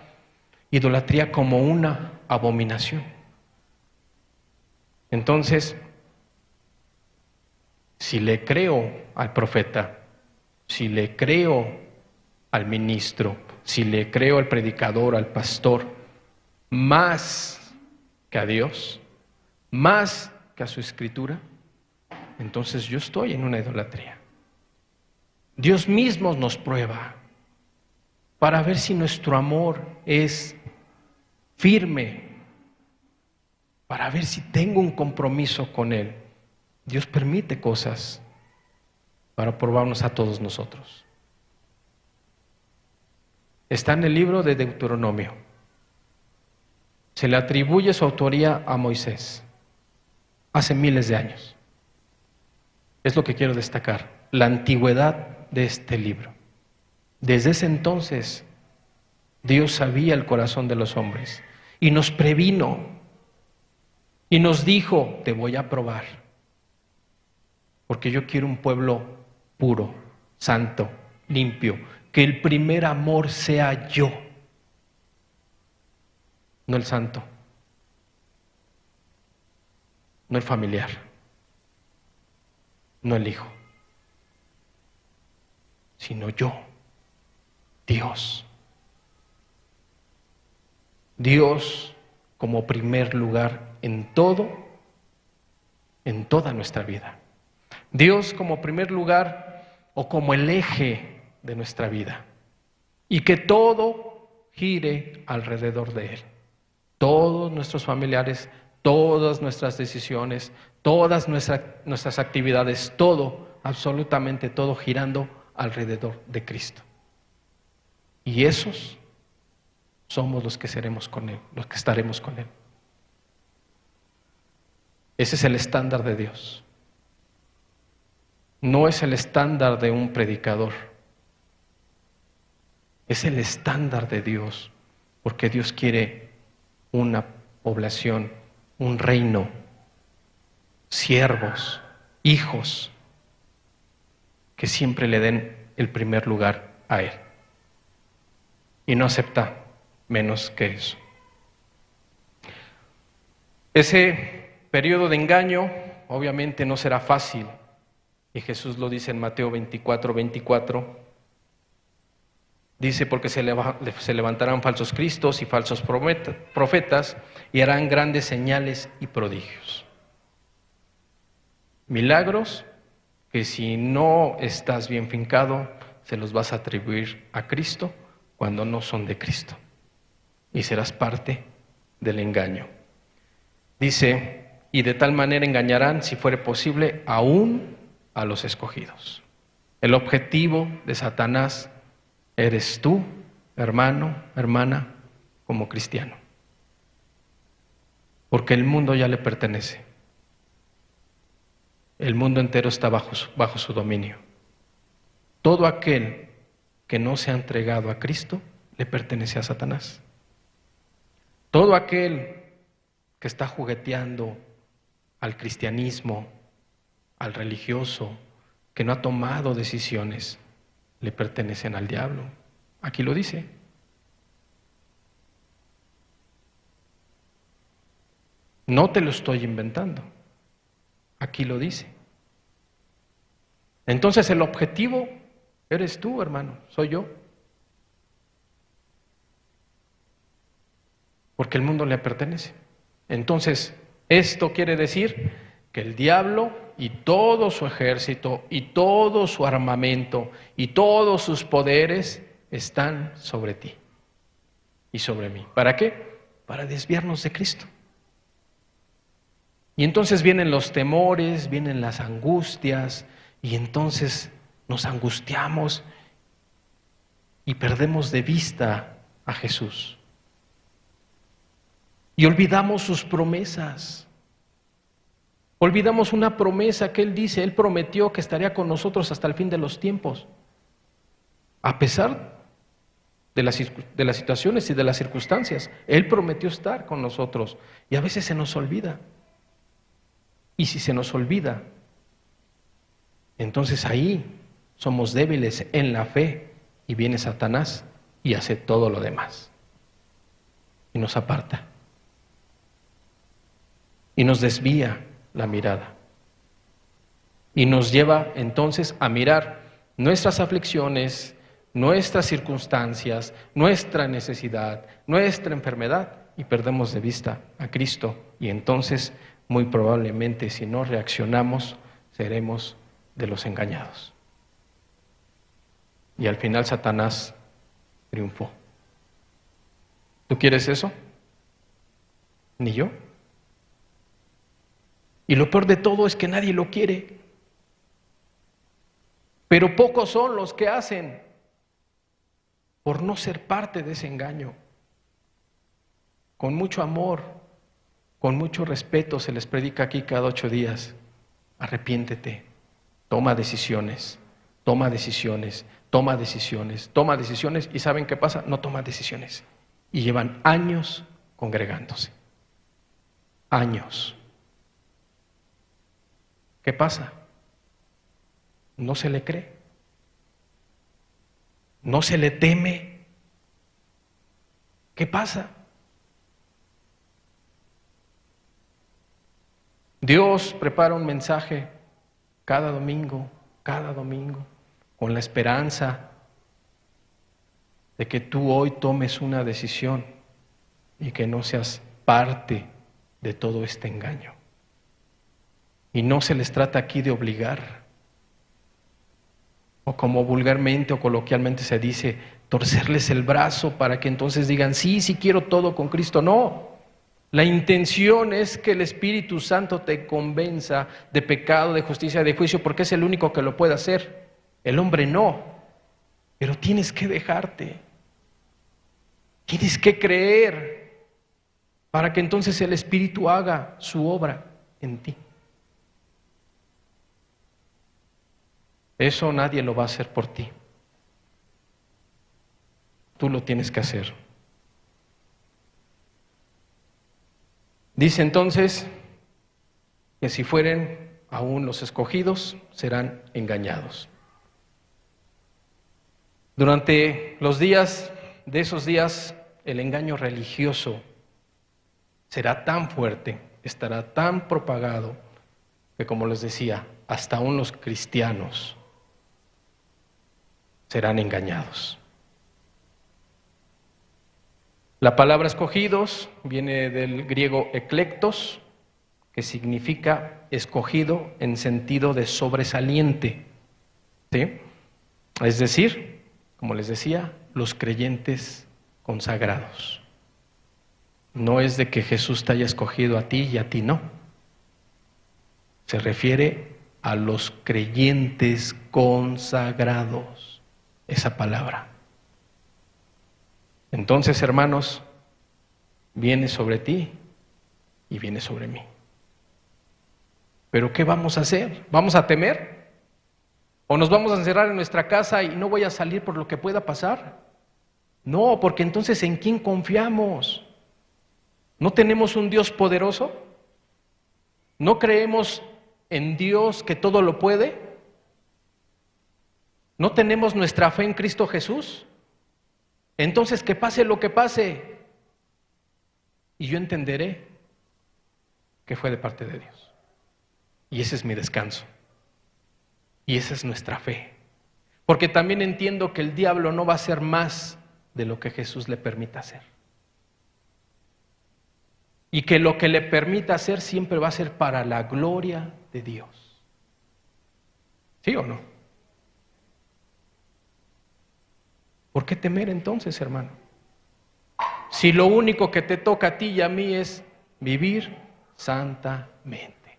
idolatría como una abominación. Entonces, si le creo al profeta, si le creo al ministro, si le creo al predicador, al pastor, más que a Dios, más que a su escritura, entonces yo estoy en una idolatría. Dios mismo nos prueba para ver si nuestro amor es firme, para ver si tengo un compromiso con Él. Dios permite cosas para probarnos a todos nosotros. Está en el libro de Deuteronomio. Se le atribuye su autoría a Moisés, hace miles de años. Es lo que quiero destacar, la antigüedad de este libro. Desde ese entonces, Dios sabía el corazón de los hombres y nos previno y nos dijo: te voy a probar, porque yo quiero un pueblo puro, santo, limpio, que el primer amor sea yo, no el santo, no el familiar, no el hijo, sino yo, Dios. Dios como primer lugar en todo, en toda nuestra vida. Dios como primer lugar o como el eje de nuestra vida. Y que todo gire alrededor de Él. Todos nuestros familiares, todas nuestras decisiones, todas nuestras actividades, todo, absolutamente todo girando alrededor de Cristo. Y esos somos los que seremos con Él, los que estaremos con Él. Ese es el estándar de Dios. No es el estándar de un predicador. Es el estándar de Dios, porque Dios quiere una población, un reino, siervos, hijos, que siempre le den el primer lugar a Él. Y no acepta menos que eso. Ese periodo de engaño obviamente no será fácil, y Jesús lo dice en Mateo 24:24. Dice: porque se levantarán falsos cristos y falsos profetas y harán grandes señales y prodigios. Milagros que, si no estás bien fincado, se los vas a atribuir a Cristo cuando no son de Cristo, y serás parte del engaño. Dice: y de tal manera engañarán, si fuere posible, aún a los escogidos. El objetivo de Satanás eres tú, hermano, hermana, como cristiano, porque el mundo ya le pertenece. El mundo entero está bajo su dominio. Todo aquel que no se ha entregado a Cristo le pertenece a Satanás. Todo aquel que está jugueteando al cristianismo, al religioso, que no ha tomado decisiones, le pertenecen al diablo. Aquí lo dice. No te lo estoy inventando. Aquí lo dice. Entonces el objetivo eres tú, hermano, soy yo. Porque el mundo le pertenece. Entonces, Esto quiere decir que el diablo y todo su ejército y todo su armamento y todos sus poderes están sobre ti y sobre mí. ¿Para qué? Para desviarnos de Cristo. Y entonces vienen los temores, vienen las angustias, y entonces nos angustiamos y perdemos de vista a Jesús. Y olvidamos sus promesas. Olvidamos una promesa que Él dice, Él prometió que estaría con nosotros hasta el fin de los tiempos. A pesar de las situaciones y de las circunstancias, Él prometió estar con nosotros. Y a veces se nos olvida. Y si se nos olvida, entonces ahí somos débiles en la fe y viene Satanás y hace todo lo demás. Y nos aparta. Y nos desvía la mirada. Y nos lleva entonces a mirar nuestras aflicciones, nuestras circunstancias, nuestra necesidad, nuestra enfermedad y perdemos de vista a Cristo. Y entonces, muy probablemente, si no reaccionamos, seremos de los engañados. Y al final Satanás triunfó. ¿Tú quieres eso? Ni yo. Y lo peor de todo es que nadie lo quiere. Pero pocos son los que hacen por no ser parte de ese engaño. Con mucho amor, con mucho respeto se les predica aquí cada 8 días. Arrepiéntete, toma decisiones, toma decisiones, toma decisiones, toma decisiones. ¿Y saben qué pasa? No toma decisiones. Y llevan años congregándose. Años. ¿Qué pasa? No se le cree. No se le teme. ¿Qué pasa? Dios prepara un mensaje cada domingo, con la esperanza de que tú hoy tomes una decisión y que no seas parte de todo este engaño. Y no se les trata aquí de obligar, o como vulgarmente o coloquialmente se dice, torcerles el brazo para que entonces digan, sí, sí quiero todo con Cristo. No, la intención es que el Espíritu Santo te convenza de pecado, de justicia, de juicio, porque es el único que lo puede hacer. El hombre no, pero tienes que dejarte, tienes que creer para que entonces el Espíritu haga su obra en ti. Eso nadie lo va a hacer por ti. Tú lo tienes que hacer. Dice entonces que si fueren aún los escogidos, serán engañados. Durante los días de esos días, el engaño religioso será tan fuerte, estará tan propagado, que como les decía, hasta aún los cristianos serán engañados. La palabra escogidos viene del griego eklektos, que significa escogido en sentido de sobresaliente, ¿sí? Es decir, como les decía, los creyentes consagrados. No es de que Jesús te haya escogido a ti y a ti no. Se refiere a los creyentes consagrados. Esa palabra. Entonces, hermanos, viene sobre ti y viene sobre mí. ¿Pero qué vamos a hacer? ¿Vamos a temer? ¿O nos vamos a encerrar en nuestra casa y no voy a salir por lo que pueda pasar? No, porque entonces ¿en quién confiamos? ¿No tenemos un Dios poderoso? ¿No creemos en Dios que todo lo puede? ¿No tenemos nuestra fe en Cristo Jesús? Entonces, que pase lo que pase, y yo entenderé que fue de parte de Dios. Y ese es mi descanso. Y esa es nuestra fe. Porque también entiendo que el diablo no va a hacer más de lo que Jesús le permita hacer. y que lo que le permita hacer siempre va a ser para la gloria de Dios. ¿Sí o no? ¿Por qué temer entonces, hermano? Si lo único que te toca a ti y a mí es vivir santamente.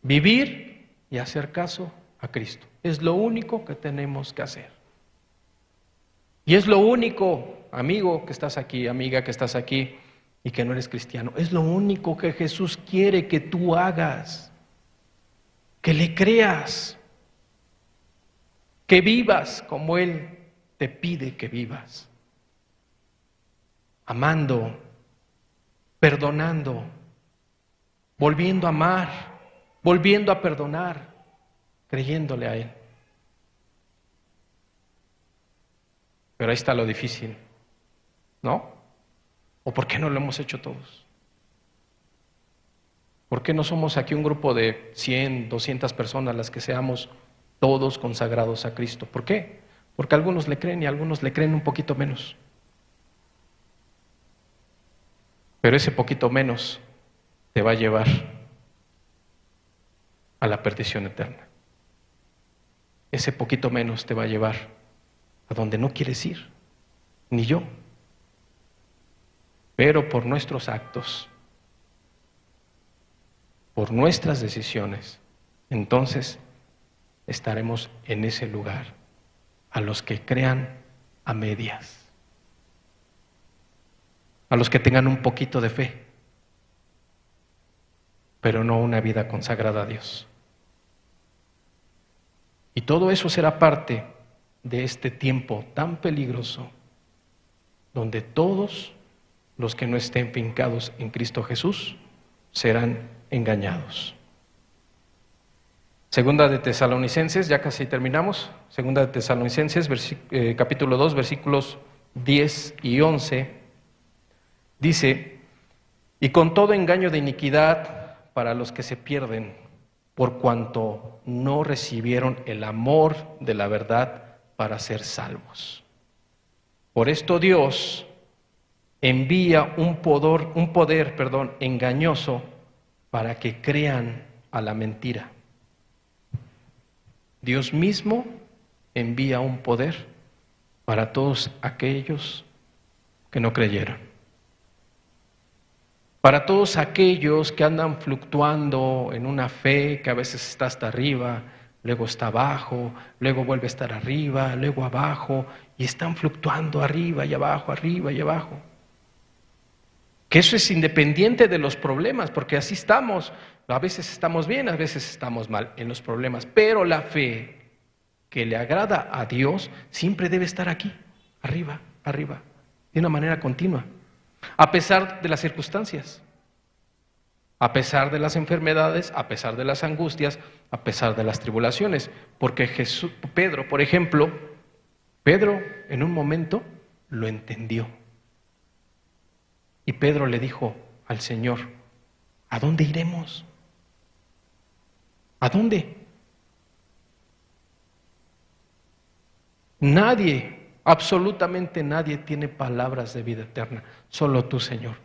Vivir y hacer caso a Cristo. Es lo único que tenemos que hacer. Y es lo único, amigo que estás aquí, amiga que estás aquí y que no eres cristiano, es lo único que Jesús quiere que tú hagas, que le creas, que vivas como Él te pide que vivas, amando, perdonando, volviendo a amar, volviendo a perdonar, creyéndole a Él. Pero ahí está lo difícil, ¿no? ¿O por qué no lo hemos hecho todos? ¿Por qué no somos aquí un grupo de 100, 200 personas las que seamos todos consagrados a Cristo? ¿Por qué? Porque algunos le creen y algunos le creen un poquito menos. Pero ese poquito menos te va a llevar a la perdición eterna. Ese poquito menos te va a llevar a donde no quieres ir, ni yo. Pero por nuestros actos, por nuestras decisiones, entonces estaremos en ese lugar. A los que crean a medias, a los que tengan un poquito de fe, pero no una vida consagrada a Dios. Y todo eso será parte de este tiempo tan peligroso, donde todos los que no estén fincados en Cristo Jesús serán engañados. Segunda de Tesalonicenses, ya casi terminamos. Segunda de Tesalonicenses, capítulo 2, versículos 10 y 11, dice: y con todo engaño de iniquidad para los que se pierden, por cuanto no recibieron el amor de la verdad para ser salvos. Por esto Dios envía un poder engañoso para que crean a la mentira. Dios mismo envía un poder para todos aquellos que no creyeron. Para todos aquellos que andan fluctuando en una fe que a veces está hasta arriba, luego está abajo, luego vuelve a estar arriba, luego abajo, y están fluctuando arriba y abajo, arriba y abajo. Que eso es independiente de los problemas, porque así estamos. A veces estamos bien, a veces estamos mal en los problemas, pero la fe que le agrada a Dios siempre debe estar aquí, arriba, arriba, de una manera continua, a pesar de las circunstancias, a pesar de las enfermedades, a pesar de las angustias, a pesar de las tribulaciones, porque Pedro, por ejemplo, Pedro en un momento lo entendió. Y Pedro le dijo al Señor: ¿a dónde iremos? ¿A dónde? Nadie, absolutamente nadie tiene palabras de vida eterna, solo tú, Señor.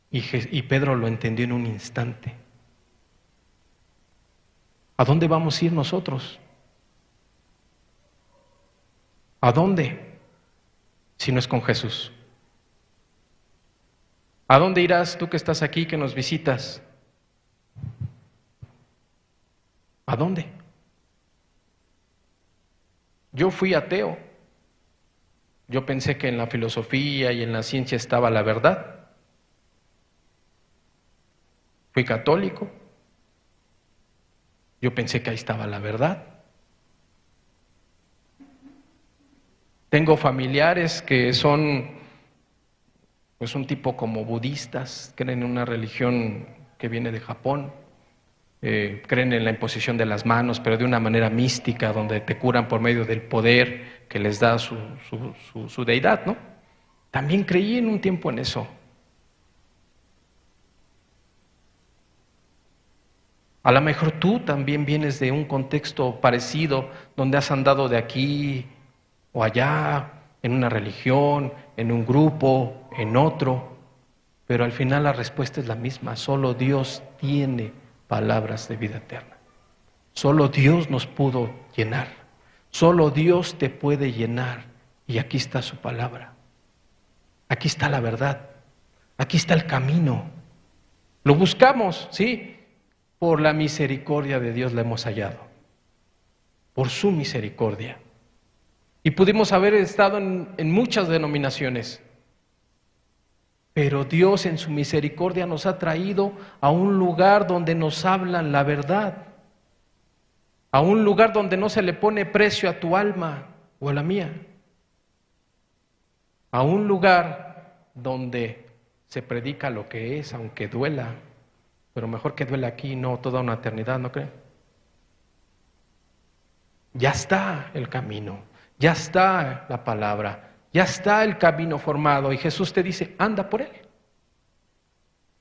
Y Pedro lo entendió en un instante. ¿A dónde vamos a ir nosotros? ¿A dónde? Si no es con Jesús. ¿A dónde irás tú que estás aquí, que nos visitas? ¿A dónde? Yo fui ateo. Yo pensé que en la filosofía y en la ciencia estaba la verdad. Fui católico. Yo pensé que ahí estaba la verdad. Tengo familiares que son pues un tipo como budistas, creen en una religión que viene de Japón, creen en la imposición de las manos, pero de una manera mística, donde te curan por medio del poder que les da su deidad, ¿no? También creí en un tiempo en eso. A lo mejor tú también vienes de un contexto parecido, donde has andado de aquí o allá, en una religión, en un grupo, en otro, Pero al final la respuesta es la misma. Solo Dios tiene palabras de vida eterna. Solo Dios nos pudo llenar. Solo Dios te puede llenar. Y aquí está su palabra. Aquí está la verdad. Aquí está el camino. Lo buscamos, ¿sí? Por la misericordia de Dios la hemos hallado. Por su misericordia. Y pudimos haber estado en muchas denominaciones. Pero Dios en su misericordia nos ha traído a un lugar donde nos hablan la verdad. A un lugar donde no se le pone precio a tu alma o a la mía. A un lugar donde se predica lo que es, aunque duela. Pero mejor que duela aquí, no toda una eternidad, ¿no creen? Ya está el camino, ya está la palabra, ya está el camino formado. Y Jesús te dice, anda por él.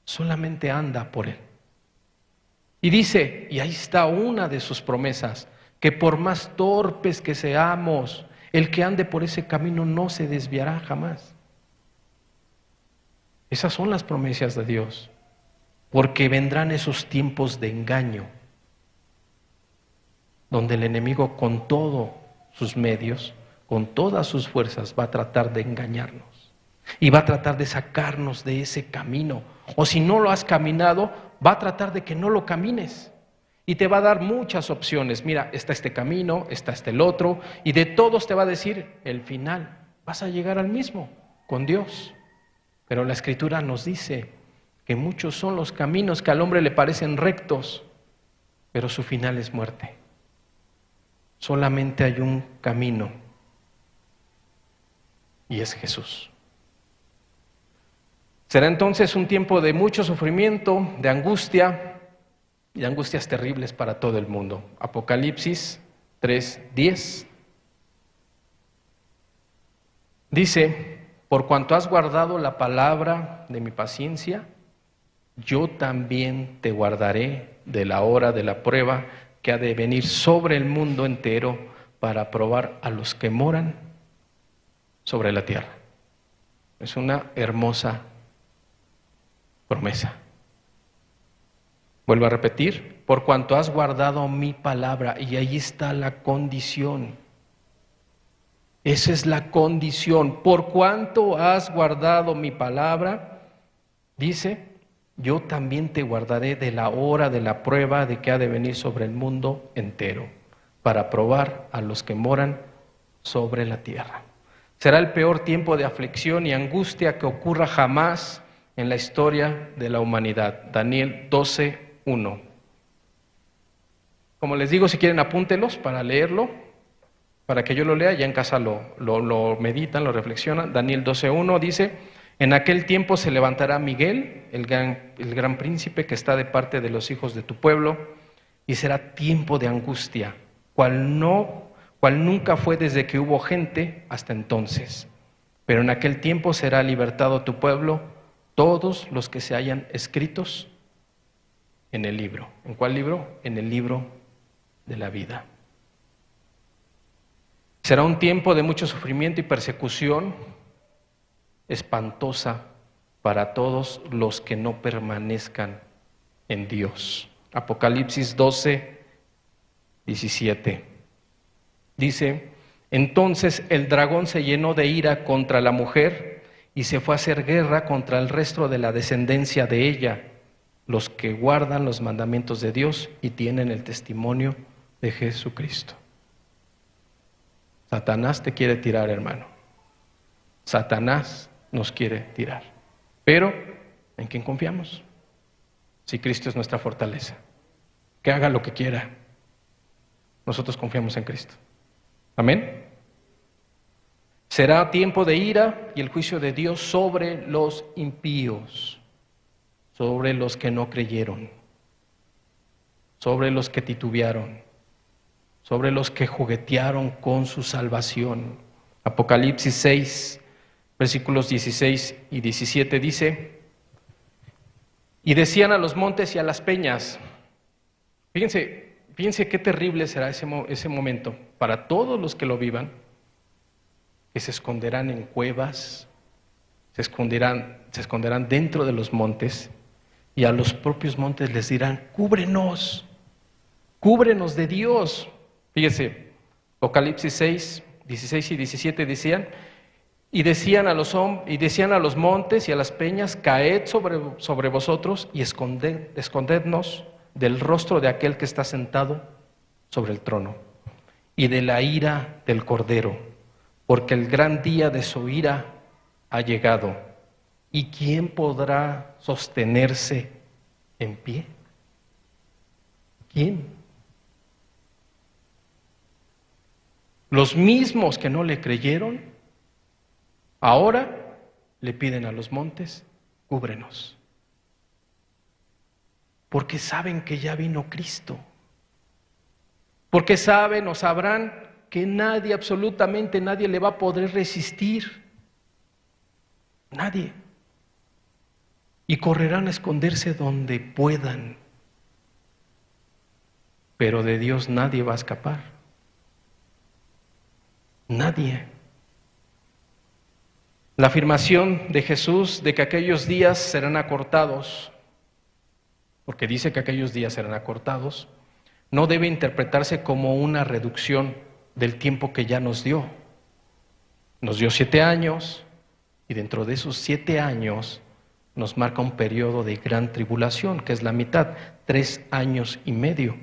Solamente anda por él. Y dice, y ahí está una de sus promesas, que por más torpes que seamos, el que ande por ese camino no se desviará jamás. Esas son las promesas de Dios, porque vendrán esos tiempos de engaño, donde el enemigo con todos sus medios, con todas sus fuerzas, va a tratar de engañarnos y va a tratar de sacarnos de ese camino. O si no lo has caminado, va a tratar de que no lo camines. Y te va a dar muchas opciones. Mira, está este camino, está el otro, y de todos te va a decir el final. Vas a llegar al mismo, con Dios. Pero la Escritura nos dice que muchos son los caminos que al hombre le parecen rectos, pero su final es muerte. Solamente hay un camino, y es Jesús. Será entonces un tiempo de mucho sufrimiento, de angustia, y de angustias terribles para todo el mundo. Apocalipsis 3:10 dice, por cuanto has guardado la palabra de mi paciencia, yo también te guardaré de la hora de la prueba que ha de venir sobre el mundo entero para probar a los que moran sobre la tierra. Es una hermosa promesa. Vuelvo a repetir, por cuanto has guardado mi palabra, y ahí está la condición. Esa es la condición. Por cuanto has guardado mi palabra, dice, yo también te guardaré de la hora de la prueba de que ha de venir sobre el mundo entero, para probar a los que moran sobre la tierra. Será el peor tiempo de aflicción y angustia que ocurra jamás en la historia de la humanidad. Daniel 12:1. Como les digo, si quieren apúntelos para leerlo, para que yo lo lea, ya en casa lo meditan, lo reflexionan. Daniel 12:1 dice, en aquel tiempo se levantará Miguel, el gran príncipe que está de parte de los hijos de tu pueblo, y será tiempo de angustia, cual nunca fue desde que hubo gente hasta entonces. Pero en aquel tiempo será libertado tu pueblo, todos los que se hayan escritos en el libro. ¿En cuál libro? En el libro de la vida. Será un tiempo de mucho sufrimiento y persecución espantosa para todos los que no permanezcan en Dios. Apocalipsis 12:17. Dice, entonces el dragón se llenó de ira contra la mujer y se fue a hacer guerra contra el resto de la descendencia de ella, los que guardan los mandamientos de Dios y tienen el testimonio de Jesucristo. Satanás te quiere tirar, hermano. Satanás nos quiere tirar. Pero, ¿en quién confiamos? Si Cristo es nuestra fortaleza. Que haga lo que quiera. Nosotros confiamos en Cristo. Amén. Será tiempo de ira y el juicio de Dios sobre los impíos, sobre los que no creyeron, sobre los que titubearon, sobre los que juguetearon con su salvación. Apocalipsis 6, versículos 16 y 17 dice, y decían a los montes y a las peñas, fíjense qué terrible será ese momento para todos los que lo vivan, que se esconderán en cuevas, se esconderán dentro de los montes, y a los propios montes les dirán: cúbrenos, cúbrenos de Dios. Fíjese, Apocalipsis 6, 16 y 17 decían a los montes y a las peñas: caed sobre vosotros y escondednos del rostro de aquel que está sentado sobre el trono y de la ira del Cordero, porque el gran día de su ira ha llegado. ¿Y quién podrá sostenerse en pie? ¿Quién? Los mismos que no le creyeron, ahora le piden a los montes: cúbrenos. Porque saben que ya vino Cristo. Porque saben o sabrán que nadie, absolutamente nadie, le va a poder resistir. Nadie. Y correrán a esconderse donde puedan. Pero de Dios nadie va a escapar. Nadie. La afirmación de Jesús de que aquellos días serán acortados, porque dice que aquellos días serán acortados, no debe interpretarse como una reducción del tiempo que ya nos dio. Nos dio 7 años, y dentro de esos 7 años nos marca un periodo de gran tribulación, que es la mitad, 3 años y medio.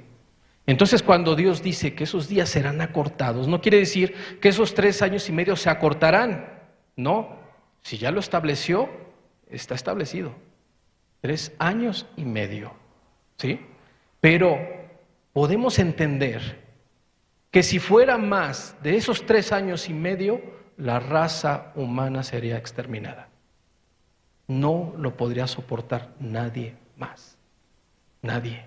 Entonces, cuando Dios dice que esos días serán acortados, no quiere decir que esos 3 años y medio se acortarán. No, si ya lo estableció, está establecido. 3 años y medio, ¿sí? Pero podemos entender que si fuera más de esos 3 años y medio, la raza humana sería exterminada. No lo podría soportar nadie más. Nadie.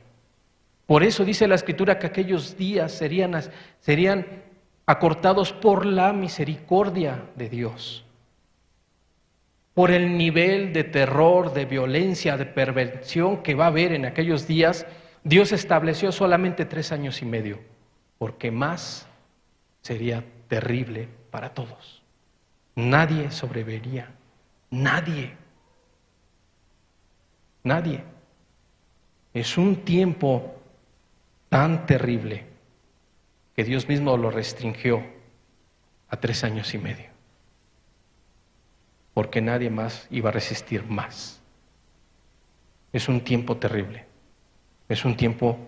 Por eso dice la Escritura que aquellos días serían acortados por la misericordia de Dios. Por el nivel de terror, de violencia, de perversión que va a haber en aquellos días, Dios estableció solamente 3 años y medio, porque más sería terrible para todos. Nadie sobreviviría, nadie. Nadie. Es un tiempo tan terrible que Dios mismo lo restringió a 3 años y medio, porque nadie más iba a resistir más. Es un tiempo terrible, es un tiempo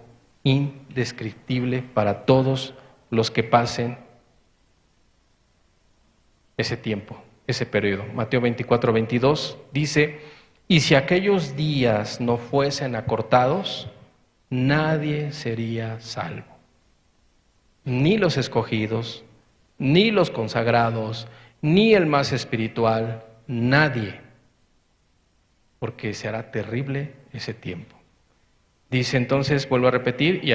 indescriptible para todos los que pasen ese tiempo, ese periodo. Mateo 24, 22 dice: y si aquellos días no fuesen acortados, nadie sería salvo. Ni los escogidos, ni los consagrados, ni el más espiritual, nadie. Porque será terrible ese tiempo. Dice entonces, vuelvo a repetir, y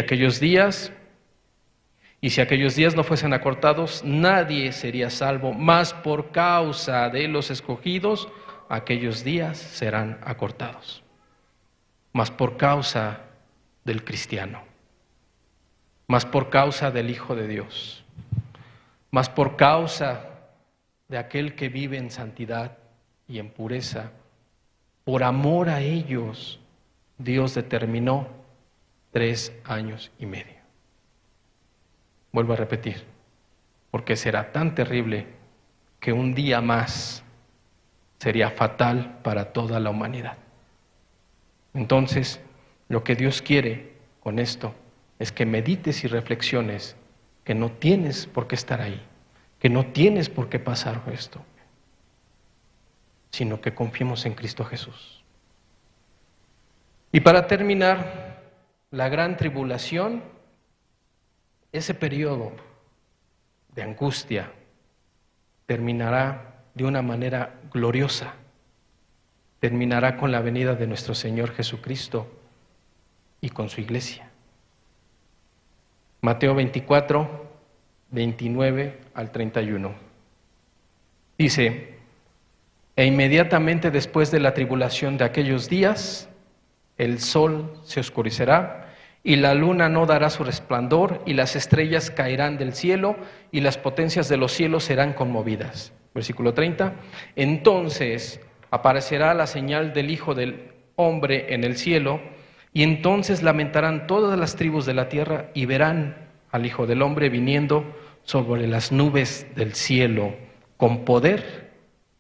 si aquellos días no fuesen acortados, nadie sería salvo, mas por causa de los escogidos, aquellos días serán acortados. Mas por causa del cristiano, mas por causa del Hijo de Dios, mas por causa de aquel que vive en santidad y en pureza, por amor a ellos, Dios determinó 3 años y medio. Vuelvo a repetir, porque será tan terrible que un día más sería fatal para toda la humanidad. Entonces, lo que Dios quiere con esto es que medites y reflexiones que no tienes por qué estar ahí, que no tienes por qué pasar esto, sino que confiemos en Cristo Jesús. Y para terminar, la gran tribulación, ese periodo de angustia, terminará de una manera gloriosa. Terminará con la venida de nuestro Señor Jesucristo y con su iglesia. Mateo 24, 29 al 31. Dice: e inmediatamente después de la tribulación de aquellos días, el sol se oscurecerá, y la luna no dará su resplandor, y las estrellas caerán del cielo, y las potencias de los cielos serán conmovidas. Versículo 30. Entonces Aparecerá la señal del Hijo del Hombre en el cielo, y entonces lamentarán todas las tribus de la tierra y verán al Hijo del Hombre viniendo sobre las nubes del cielo con poder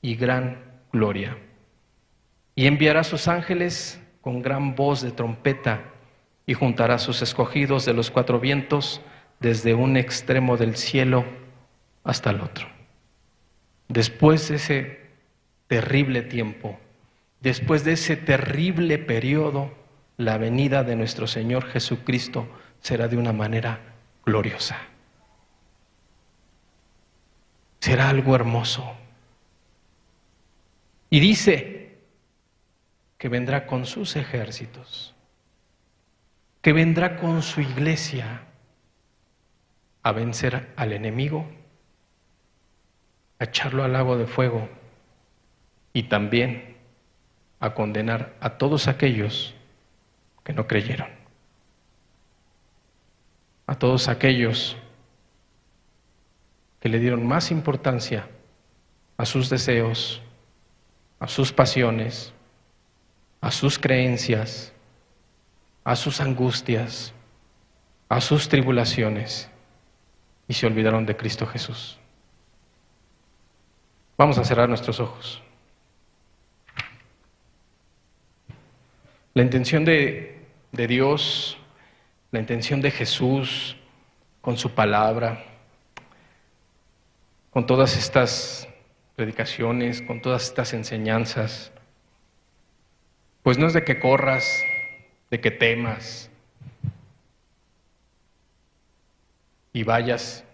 y gran gloria. Y enviará a sus ángeles con gran voz de trompeta y juntará a sus escogidos de los cuatro vientos desde un extremo del cielo hasta el otro. Después de ese terrible tiempo, después de ese terrible periodo, la venida de nuestro Señor Jesucristo será de una manera gloriosa. Será algo hermoso. Y dice que vendrá con sus ejércitos, que vendrá con su iglesia a vencer al enemigo, a echarlo al lago de fuego y también a condenar a todos aquellos que no creyeron, a todos aquellos que le dieron más importancia a sus deseos, a sus pasiones, a sus creencias, a sus angustias, a sus tribulaciones, y se olvidaron de Cristo Jesús. Vamos a cerrar nuestros ojos. La intención de Dios, la intención de Jesús con su palabra, con todas estas predicaciones, con todas estas enseñanzas, pues no es de que corras, de que temas y vayas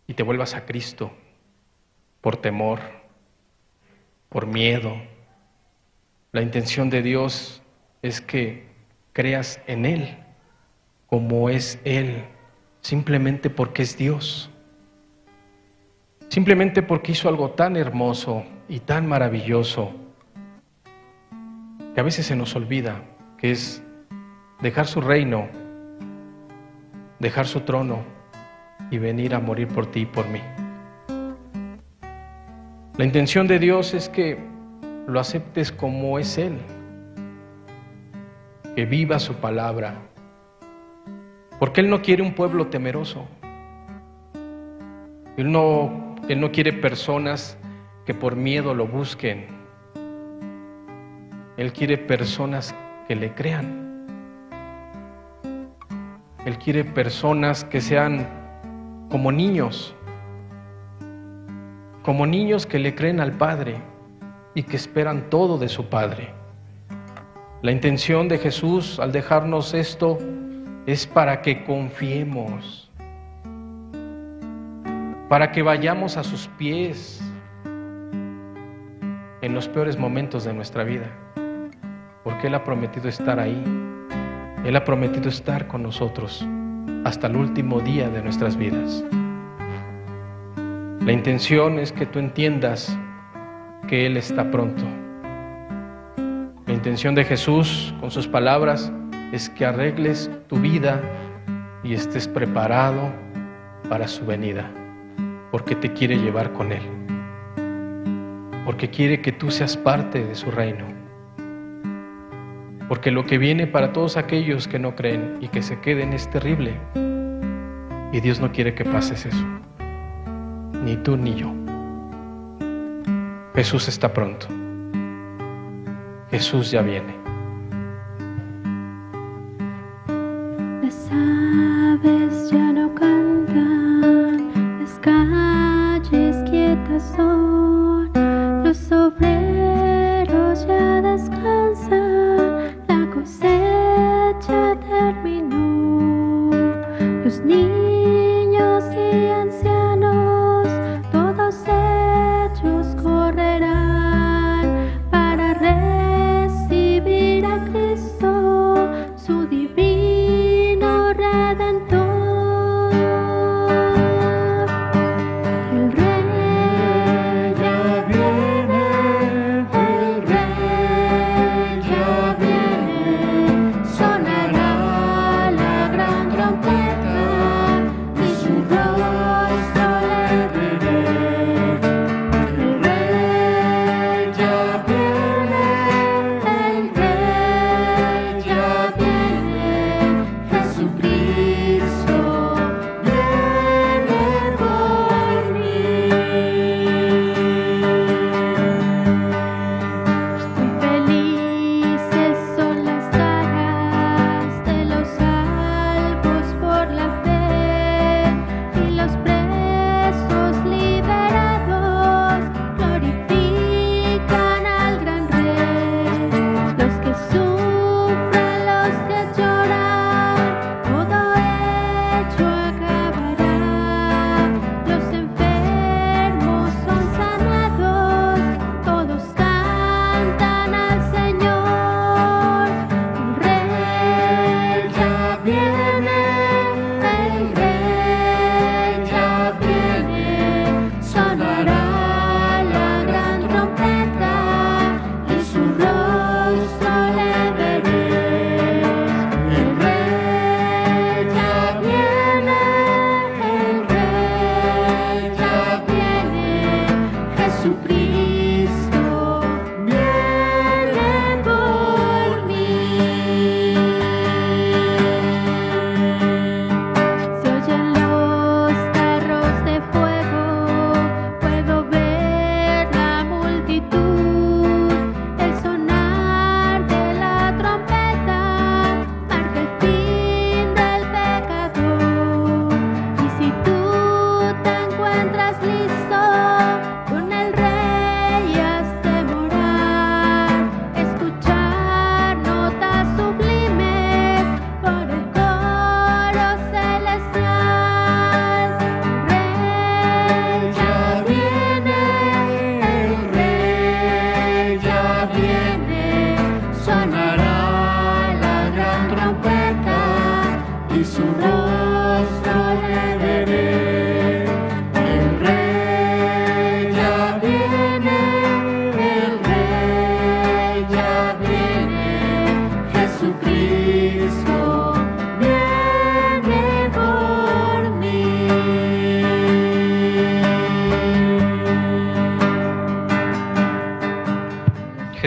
y te vuelvas a Cristo por temor, por miedo. La intención de Dios es que creas en Él como es Él, simplemente porque es Dios, simplemente porque hizo algo tan hermoso y tan maravilloso que a veces se nos olvida, que es dejar su reino, dejar su trono y venir a morir por ti y por mí. La intención de Dios es que lo aceptes como es Él, que viva su palabra, porque Él no quiere un pueblo temeroso. Él no quiere personas que por miedo lo busquen. Él quiere personas que le crean. Él quiere personas que sean como niños que le creen al Padre y que esperan todo de su Padre. La intención de Jesús al dejarnos esto es para que confiemos, para que vayamos a sus pies en los peores momentos de nuestra vida, porque Él ha prometido estar ahí. Él ha prometido estar con nosotros hasta el último día de nuestras vidas. La intención es que tú entiendas que Él está pronto. La intención de Jesús con sus palabras es que arregles tu vida y estés preparado para su venida, porque te quiere llevar con Él, porque quiere que tú seas parte de su reino, porque lo que viene para todos aquellos que no creen y que se queden es terrible, y Dios no quiere que pases eso, ni tú ni yo. Jesús está pronto. Jesús ya viene. Las aves ya no cantan, las calles quietas son, los obreros ya descansan, la cosecha terminó, los niños y ancianos, todos ellos correrán para recibir a Cristo, su divino Redentor. El Rey ya viene, el Rey ya viene, sonará la gran trompeta y su rostro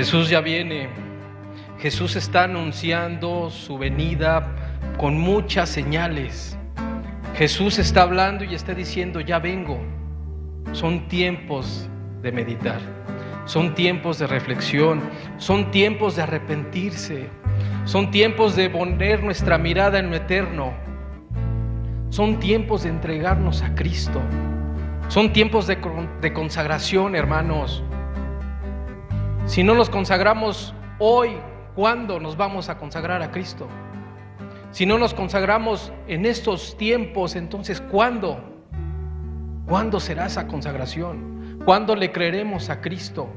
Jesús ya viene. Jesús está anunciando su venida con muchas señales. Jesús está hablando y está diciendo, ya vengo. Son tiempos de meditar, son tiempos de reflexión, son tiempos de arrepentirse, son tiempos de poner nuestra mirada en lo eterno, son tiempos de entregarnos a Cristo, son tiempos de consagración, hermanos. Si no nos consagramos hoy, ¿cuándo nos vamos a consagrar a Cristo? Si no nos consagramos en estos tiempos, entonces ¿cuándo? ¿Cuándo será esa consagración? ¿Cuándo le creeremos a Cristo?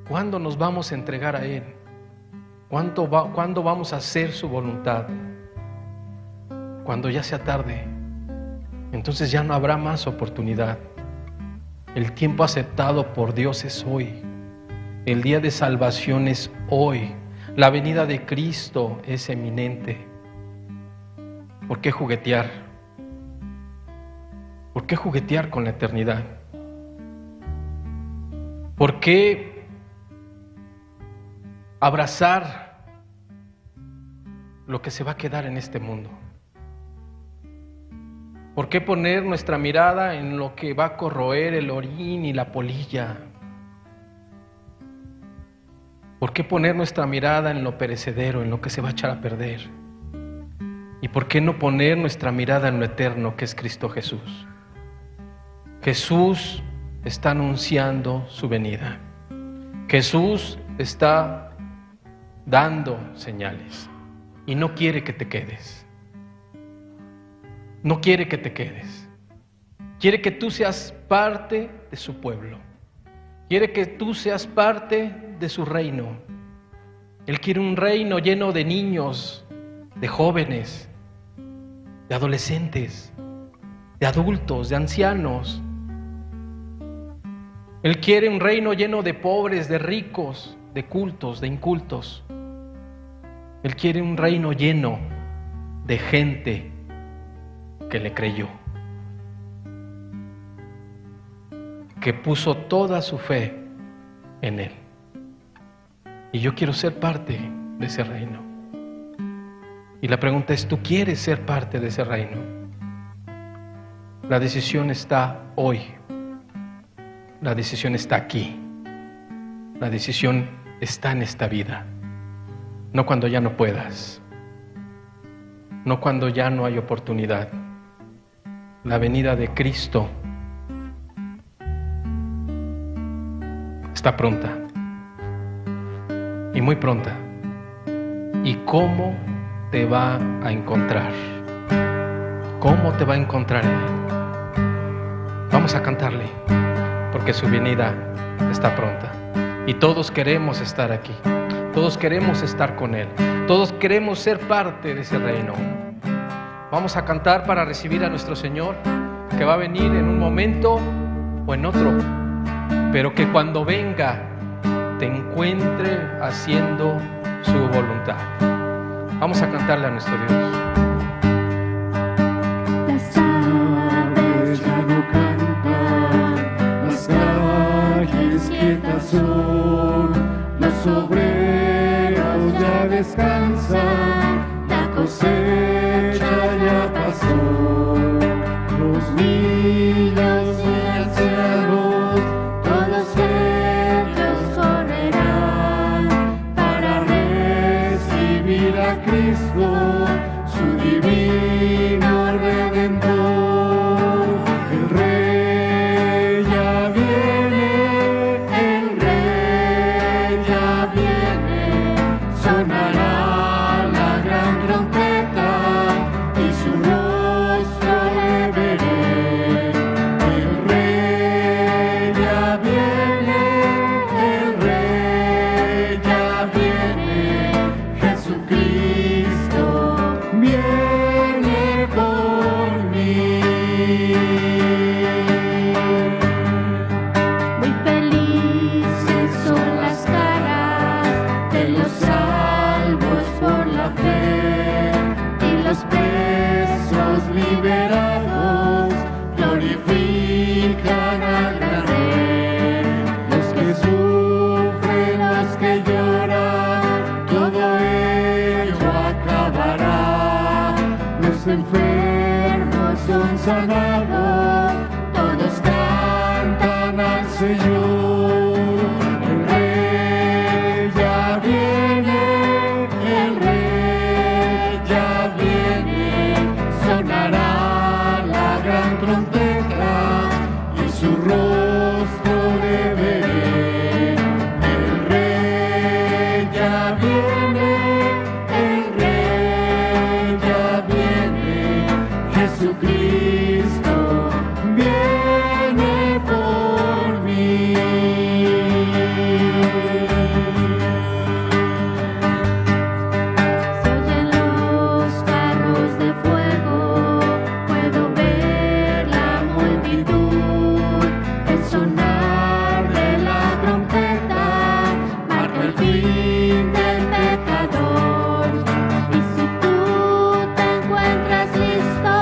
¿Cuándo nos vamos a entregar a Él? ¿Cuándo vamos a hacer su voluntad? Cuando ya sea tarde. Entonces ya no habrá más oportunidad. El tiempo aceptado por Dios es hoy. El día de salvación es hoy. La venida de Cristo es eminente. ¿Por qué juguetear? ¿Por qué juguetear con la eternidad? ¿Por qué abrazar lo que se va a quedar en este mundo? ¿Por qué poner nuestra mirada en lo que va a corroer el orín y la polilla? ¿Por qué poner nuestra mirada en lo perecedero, en lo que se va a echar a perder? ¿Y por qué no poner nuestra mirada en lo eterno, que es Cristo Jesús? Jesús está anunciando su venida. Jesús está dando señales y no quiere que te quedes. No quiere que te quedes. Quiere que tú seas parte de su pueblo. Quiere que tú seas parte de su reino. Él quiere un reino lleno de niños, de jóvenes, de adolescentes, de adultos, de ancianos. Él quiere un reino lleno de pobres, de ricos, de cultos, de incultos. Él quiere un reino lleno de gente que le creyó, que puso toda su fe en Él. Y yo quiero ser parte de ese reino. Y la pregunta es, ¿tú quieres ser parte de ese reino? La decisión está hoy. La decisión está aquí. La decisión está en esta vida. No cuando ya no puedas. No cuando ya no hay oportunidad. La venida de Cristo está pronta. Y muy pronta. ¿Y cómo te va a encontrar? ¿Cómo te va a encontrar Él? Vamos a cantarle, porque su venida está pronta. Y todos queremos estar aquí. Todos queremos estar con Él. Todos queremos ser parte de ese reino. Vamos a cantar para recibir a nuestro Señor, que va a venir en un momento o en otro, pero que cuando venga te encuentre haciendo su voluntad. Vamos a cantarle a nuestro Dios. Las aves ya no cantan, las calles quietas son, los obreros ya descansan, la cosecha ya pasó, los niños y ancianos, todos ellos correrán para recibir a Cristo, su divino Redentor. El Rey ya viene, el Rey ya viene, sonará la gran trompeta y su rostro le veré. El Rey ya viene, el Rey ya viene, Jesucristo viene por mí. Muy felices son las caras de los salvos por la fe, y los presos liberados glorifican al gran Rey. Los que sufren, los que sanado, todos cantan al Señor. El Rey ya viene, el Rey ya viene, sonará la gran trompeta y su rostro le veré. El Rey ya viene, el Rey ya viene, Jesucristo viene por mí. Se oyen los carros de fuego, puedo ver la multitud, el sonar de la trompeta marca el fin del pecador. Y si tú te encuentras listo,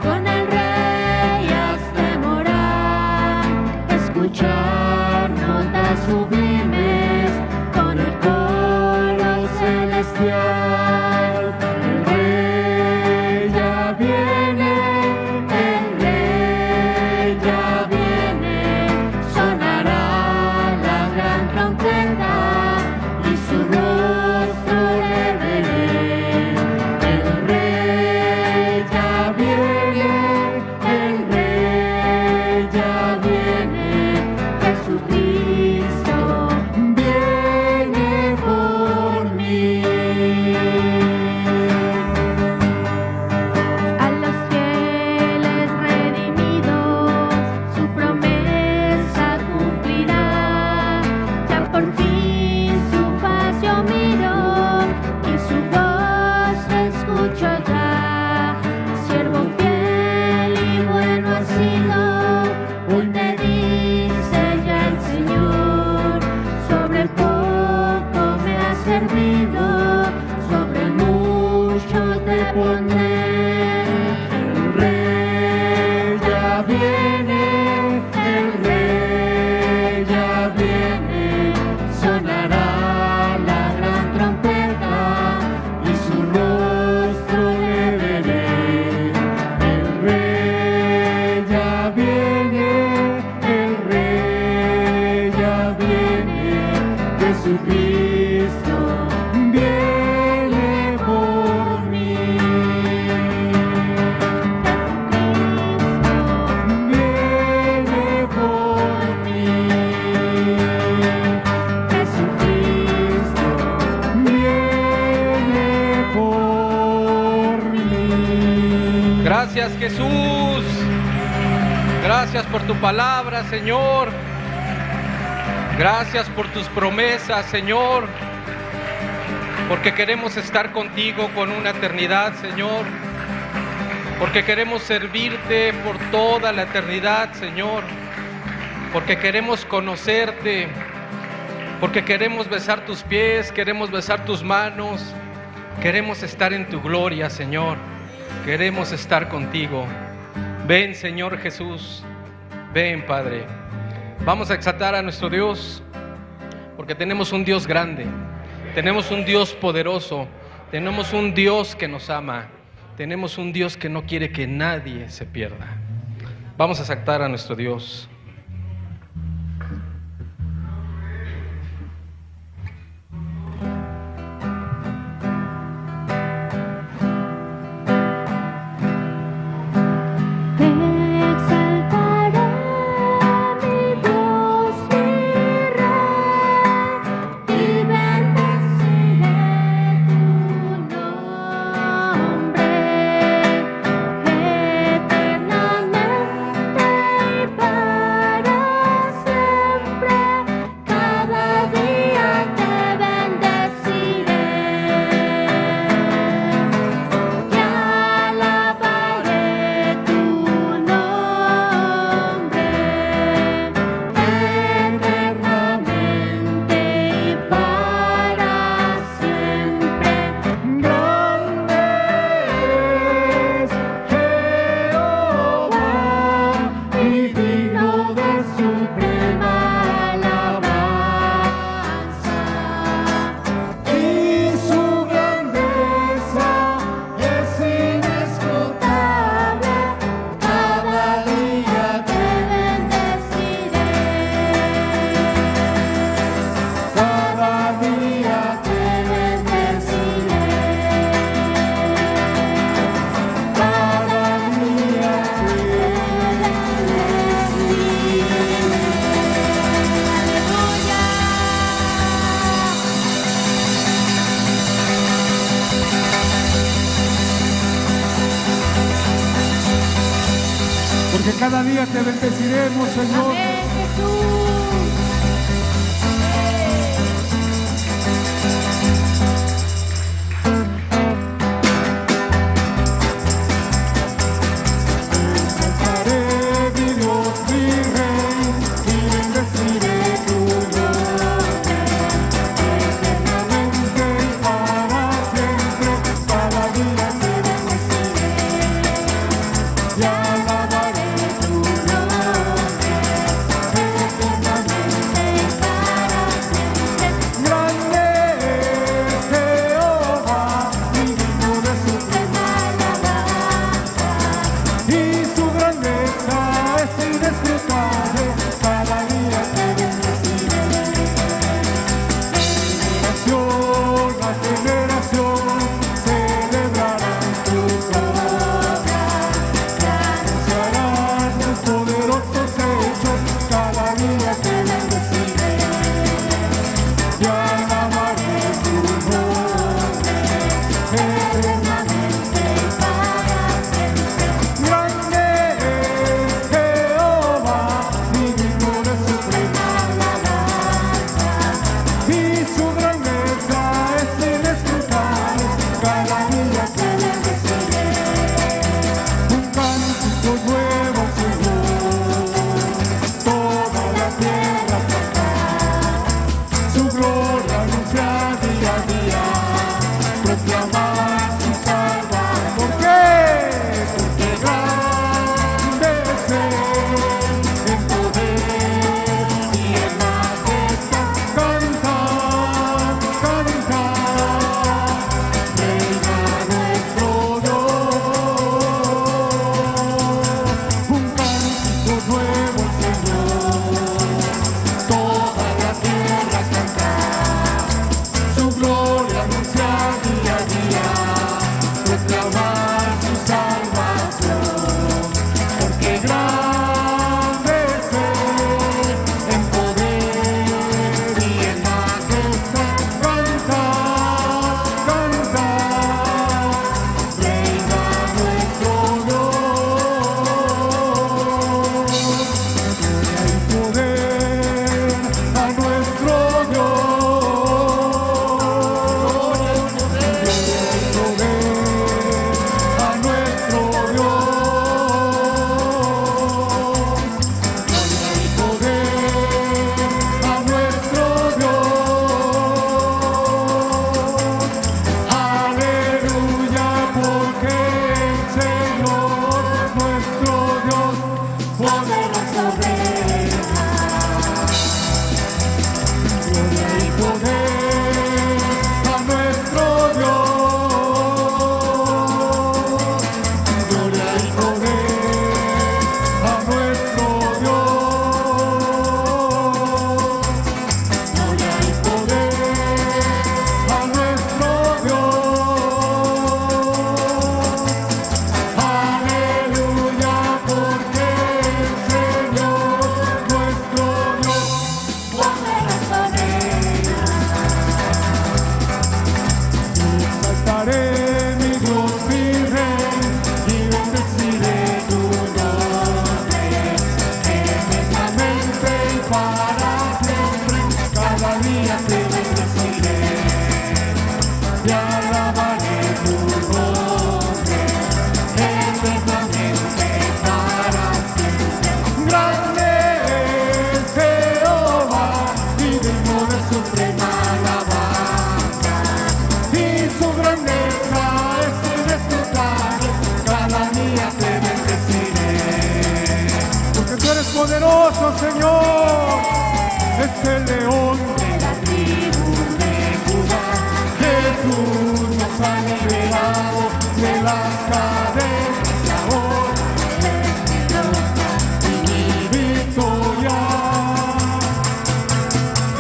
con el Rey has de morar, escuchar notas sublimes con el coro celestial. El Rey ya viene, el Rey ya viene, sonará la gran trompeta y su rostro le veré. El Rey ya viene, el Rey ya viene, Jesucristo viene por mí. A los fieles redimidos su promesa cumplirá. Ya por fin su faz yo miro y su voz escucho ya. Siervo fiel y bueno has sido, hoy me dice ya el Señor. Sobre poco me has servido, sobre mucho te pondré. El Rey ya viene, el Rey ya viene, sonará la gran trompeta y su rostro le veré. El Rey ya viene, el Rey ya viene, Jesucristo viene por mí. Viene por mí. Jesucristo viene por mí. Gracias, Jesús. Gracias por tu palabra, Señor. Gracias por tus promesas, Señor. Porque queremos estar contigo con una eternidad, Señor. Porque queremos servirte por toda la eternidad, Señor. Porque queremos conocerte. Porque queremos besar tus pies, queremos besar tus manos. Queremos estar en tu gloria, Señor. Queremos estar contigo. Ven, Señor Jesús. Ven, Padre. Vamos a exaltar a nuestro Dios, porque tenemos un Dios grande, tenemos un Dios poderoso, tenemos un Dios que nos ama, tenemos un Dios que no quiere que nadie se pierda. Vamos a exaltar a nuestro Dios. Eternamente y para porque cada día te bendeciremos, Señor. Amén, Jesús. Exaltaré, mi Dios, mi Rey, y bendeciré tu nombre. Eternamente y para siempre, cada día te bendeciré. Y alabaré tu nombre. Eternamente y para siempre. Grande es Jehová, y digno de suprema alabanza. Y su grandeza es inescrutable, cada día te bendeciré. Generación a generación celebrarán tus obras, te anunciarán tus poderosos hechos, cada día te bendeciré. Y alabaré tu nombre, eternamente y para siempre. Grande es Jehová, y digno de suprema alabanza. Y su grandeza es inescrutable, cada día te bendeciré. Un cántico nuevo al Señor, toda la tierra cantará. Su gloria anunciar día a día, proclamar su salvación. ¿Por qué? Porque grande es Él en poder y en majestad. Cantar, cantar, reina nuestro Dios. Un cántico nuevo al Señor, toda la tierra cantar. Su gloria anunciar día a día, proclamar su salvación. Porque grande es Él en poder y en majestad. Cantar, cantar, reina nuestro Dios. Gloria y poder a nuestro Dios. Gloria y poder a nuestro Dios. Gloria y poder a nuestro Dios. Aleluya, porque el Señor nuestro Dios poderoso reina. Gloria y poder a nuestro Dios. Gloria y poder a nuestro Dios. Gloria y poder a nuestro Dios. Aleluya, porque el Señor nuestro Dios Poderoso reina. exaltaré, mi Dios, mi Rey, y bendeciré tu nombre. Eternamente y para siempre, cada día te bendeciré. Y alabaré tu nombre, eternamente y para siempre. Grande es Jehová, y digno de suprema alabanza. Y su grandeza es inescrutable, cada día te bendeciré. Porque tú eres poderoso, Señor, es el león de la tribu de Judá. Jesús nos ha liberado de las cadenas y ahora es mi gloria y mi victoria.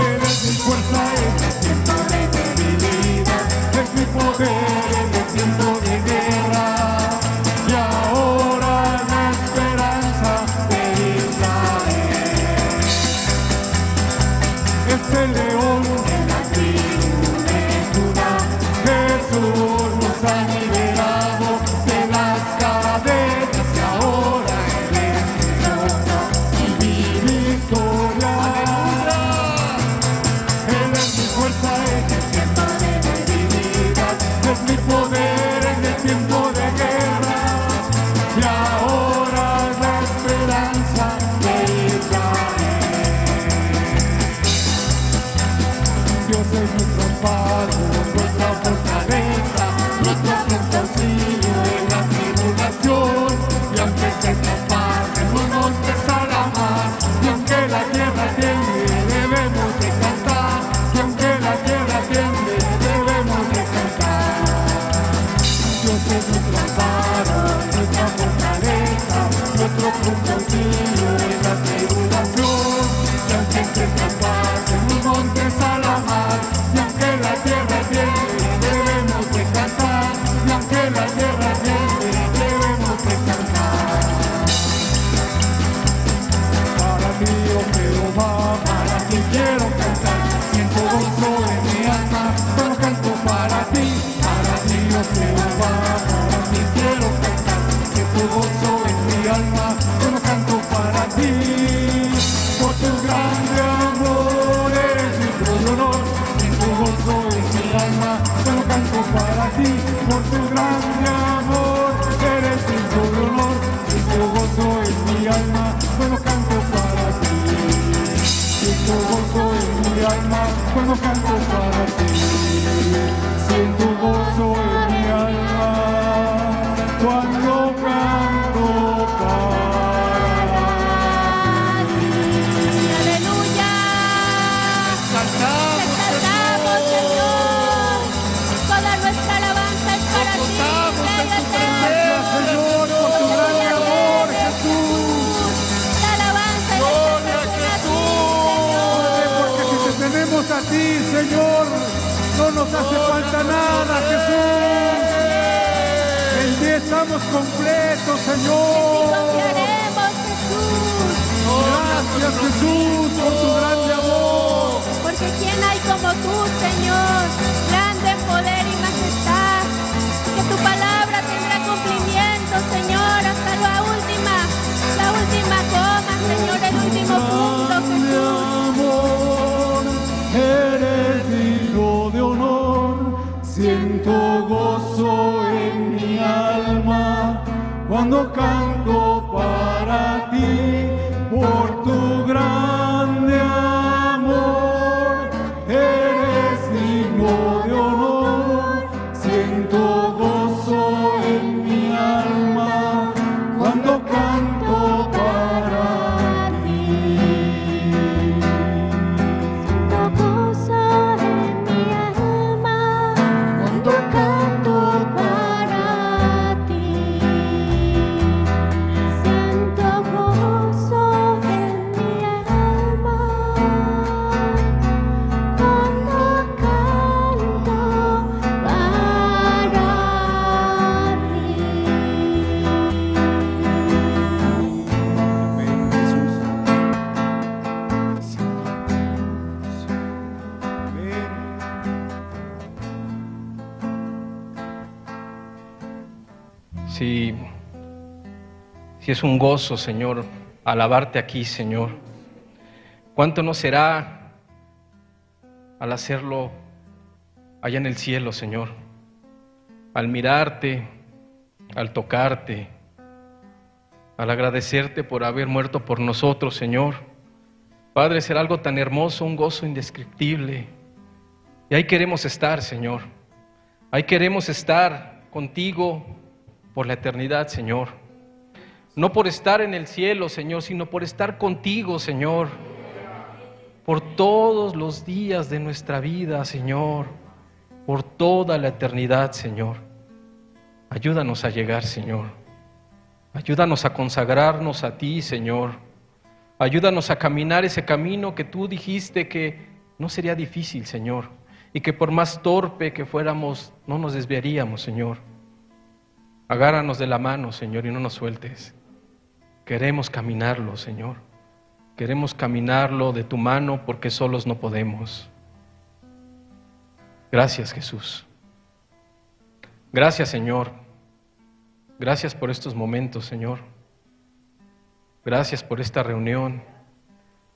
Él es mi fuerza en el tiempo de debilidad, es mi poder en el tiempo de guerra. Y ahora la esperanza de Israel es el león de la tribu de Judá. Jesús nos ha liberado de la profundo río de la tribulación. Y aunque se traspase los montes a la mar, y aunque la tierra tiemble, debemos de cantar. Y aunque la tierra tiemble, debemos de cantar. Para ti, oh Jehová, para ti quiero cantar. Siento gozo en mi alma, solo canto para ti, oh Jehová, para ti quiero cantar. Siento gozo en mi alma, solo canto para ti. Por tu grande amor eres digno de honor. Siento gozo en mi alma, solo canto para ti. Por tu grande amor eres digno de honor. Siento gozo en mi alma, solo canto para ti. Siento gozo en mi alma, solo canto para ti. Siento gozo en mi alma cuando canto para ti. ¡Aleluya! Te exaltamos, Señor. Toda nuestra alabanza es para ti. Gracias, Señor, por tu gran amor, Jesús. La alabanza y la exaltación a ti, Porque si te tenemos a ti, Señor, no nos hace falta nada, Jesús. En ti estamos completos, Señor. Confiaremos, Jesús. Gracias, Jesús, por tu grande amor. Porque ¿quién hay como tú, Señor? Grande en poder y majestad. Que tu palabra tendrá cumplimiento, Señor, hasta la última coma, Señor, el último punto, Mi Jesús. amor, eres digno de honor. Siento gozo en mi alma cuando canto para ti. Por tu grande amor eres digno de honor. Siento gozo en mi alma cuando canto para ti. Siento gozo en mi alma cuando canto para ti. Siento gozo en mi alma cuando canto para ti. Amén, Jesús. Amén. Si es un gozo, Señor, alabarte aquí, Señor. ¿Cuánto no será al hacerlo allá en el cielo, Señor? Al mirarte, al tocarte, al agradecerte por haber muerto por nosotros, Señor. Padre, será algo tan hermoso, un gozo indescriptible. Y ahí queremos estar, Señor. Ahí queremos estar contigo por la eternidad, Señor. No por estar en el cielo, Señor, sino por estar contigo, Señor. Por todos los días de nuestra vida, Señor. Por toda la eternidad, Señor. Ayúdanos a llegar, Señor. Ayúdanos a consagrarnos a ti, Señor. Ayúdanos a caminar ese camino que tú dijiste que no sería difícil, Señor. Y que por más torpe que fuéramos, no nos desviaríamos, Señor. Agárranos de la mano, Señor, y no nos sueltes. Queremos caminarlo, Señor. Queremos caminarlo de tu mano porque solos no podemos. Gracias, Jesús. Gracias, Señor. Gracias por estos momentos, Señor. Gracias por esta reunión.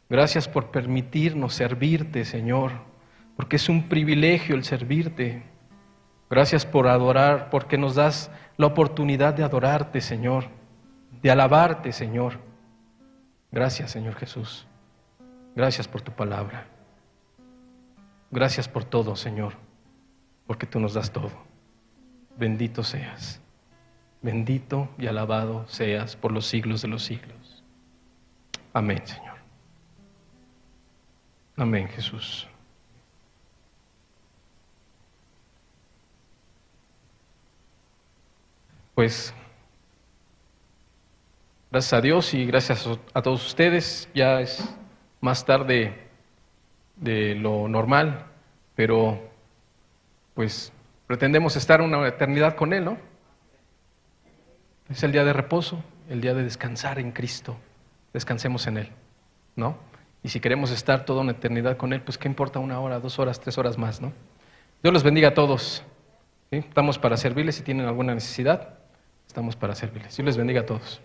Gracias por permitirnos servirte, Señor, porque es un privilegio el servirte. Gracias por adorar, porque nos das la oportunidad de adorarte, Señor, de alabarte, Señor. Gracias, Señor Jesús. Gracias por tu palabra. Gracias por todo, Señor, porque tú nos das todo. Bendito seas. Bendito y alabado seas por los siglos de los siglos. Amén, Señor. Amén, Jesús. Pues, Gracias a Dios y gracias a todos ustedes. Ya es más tarde de lo normal, pero pues pretendemos estar una eternidad con Él, ¿no? Es el día de reposo, el día de descansar en Cristo. Descansemos en Él, ¿no? Y si queremos estar toda una eternidad con Él, pues qué importa 1 hora, 2 horas, 3 horas más, ¿no? Dios los bendiga a todos. ¿Sí? Estamos para servirles. Si tienen alguna necesidad, estamos para servirles. Dios les bendiga a todos.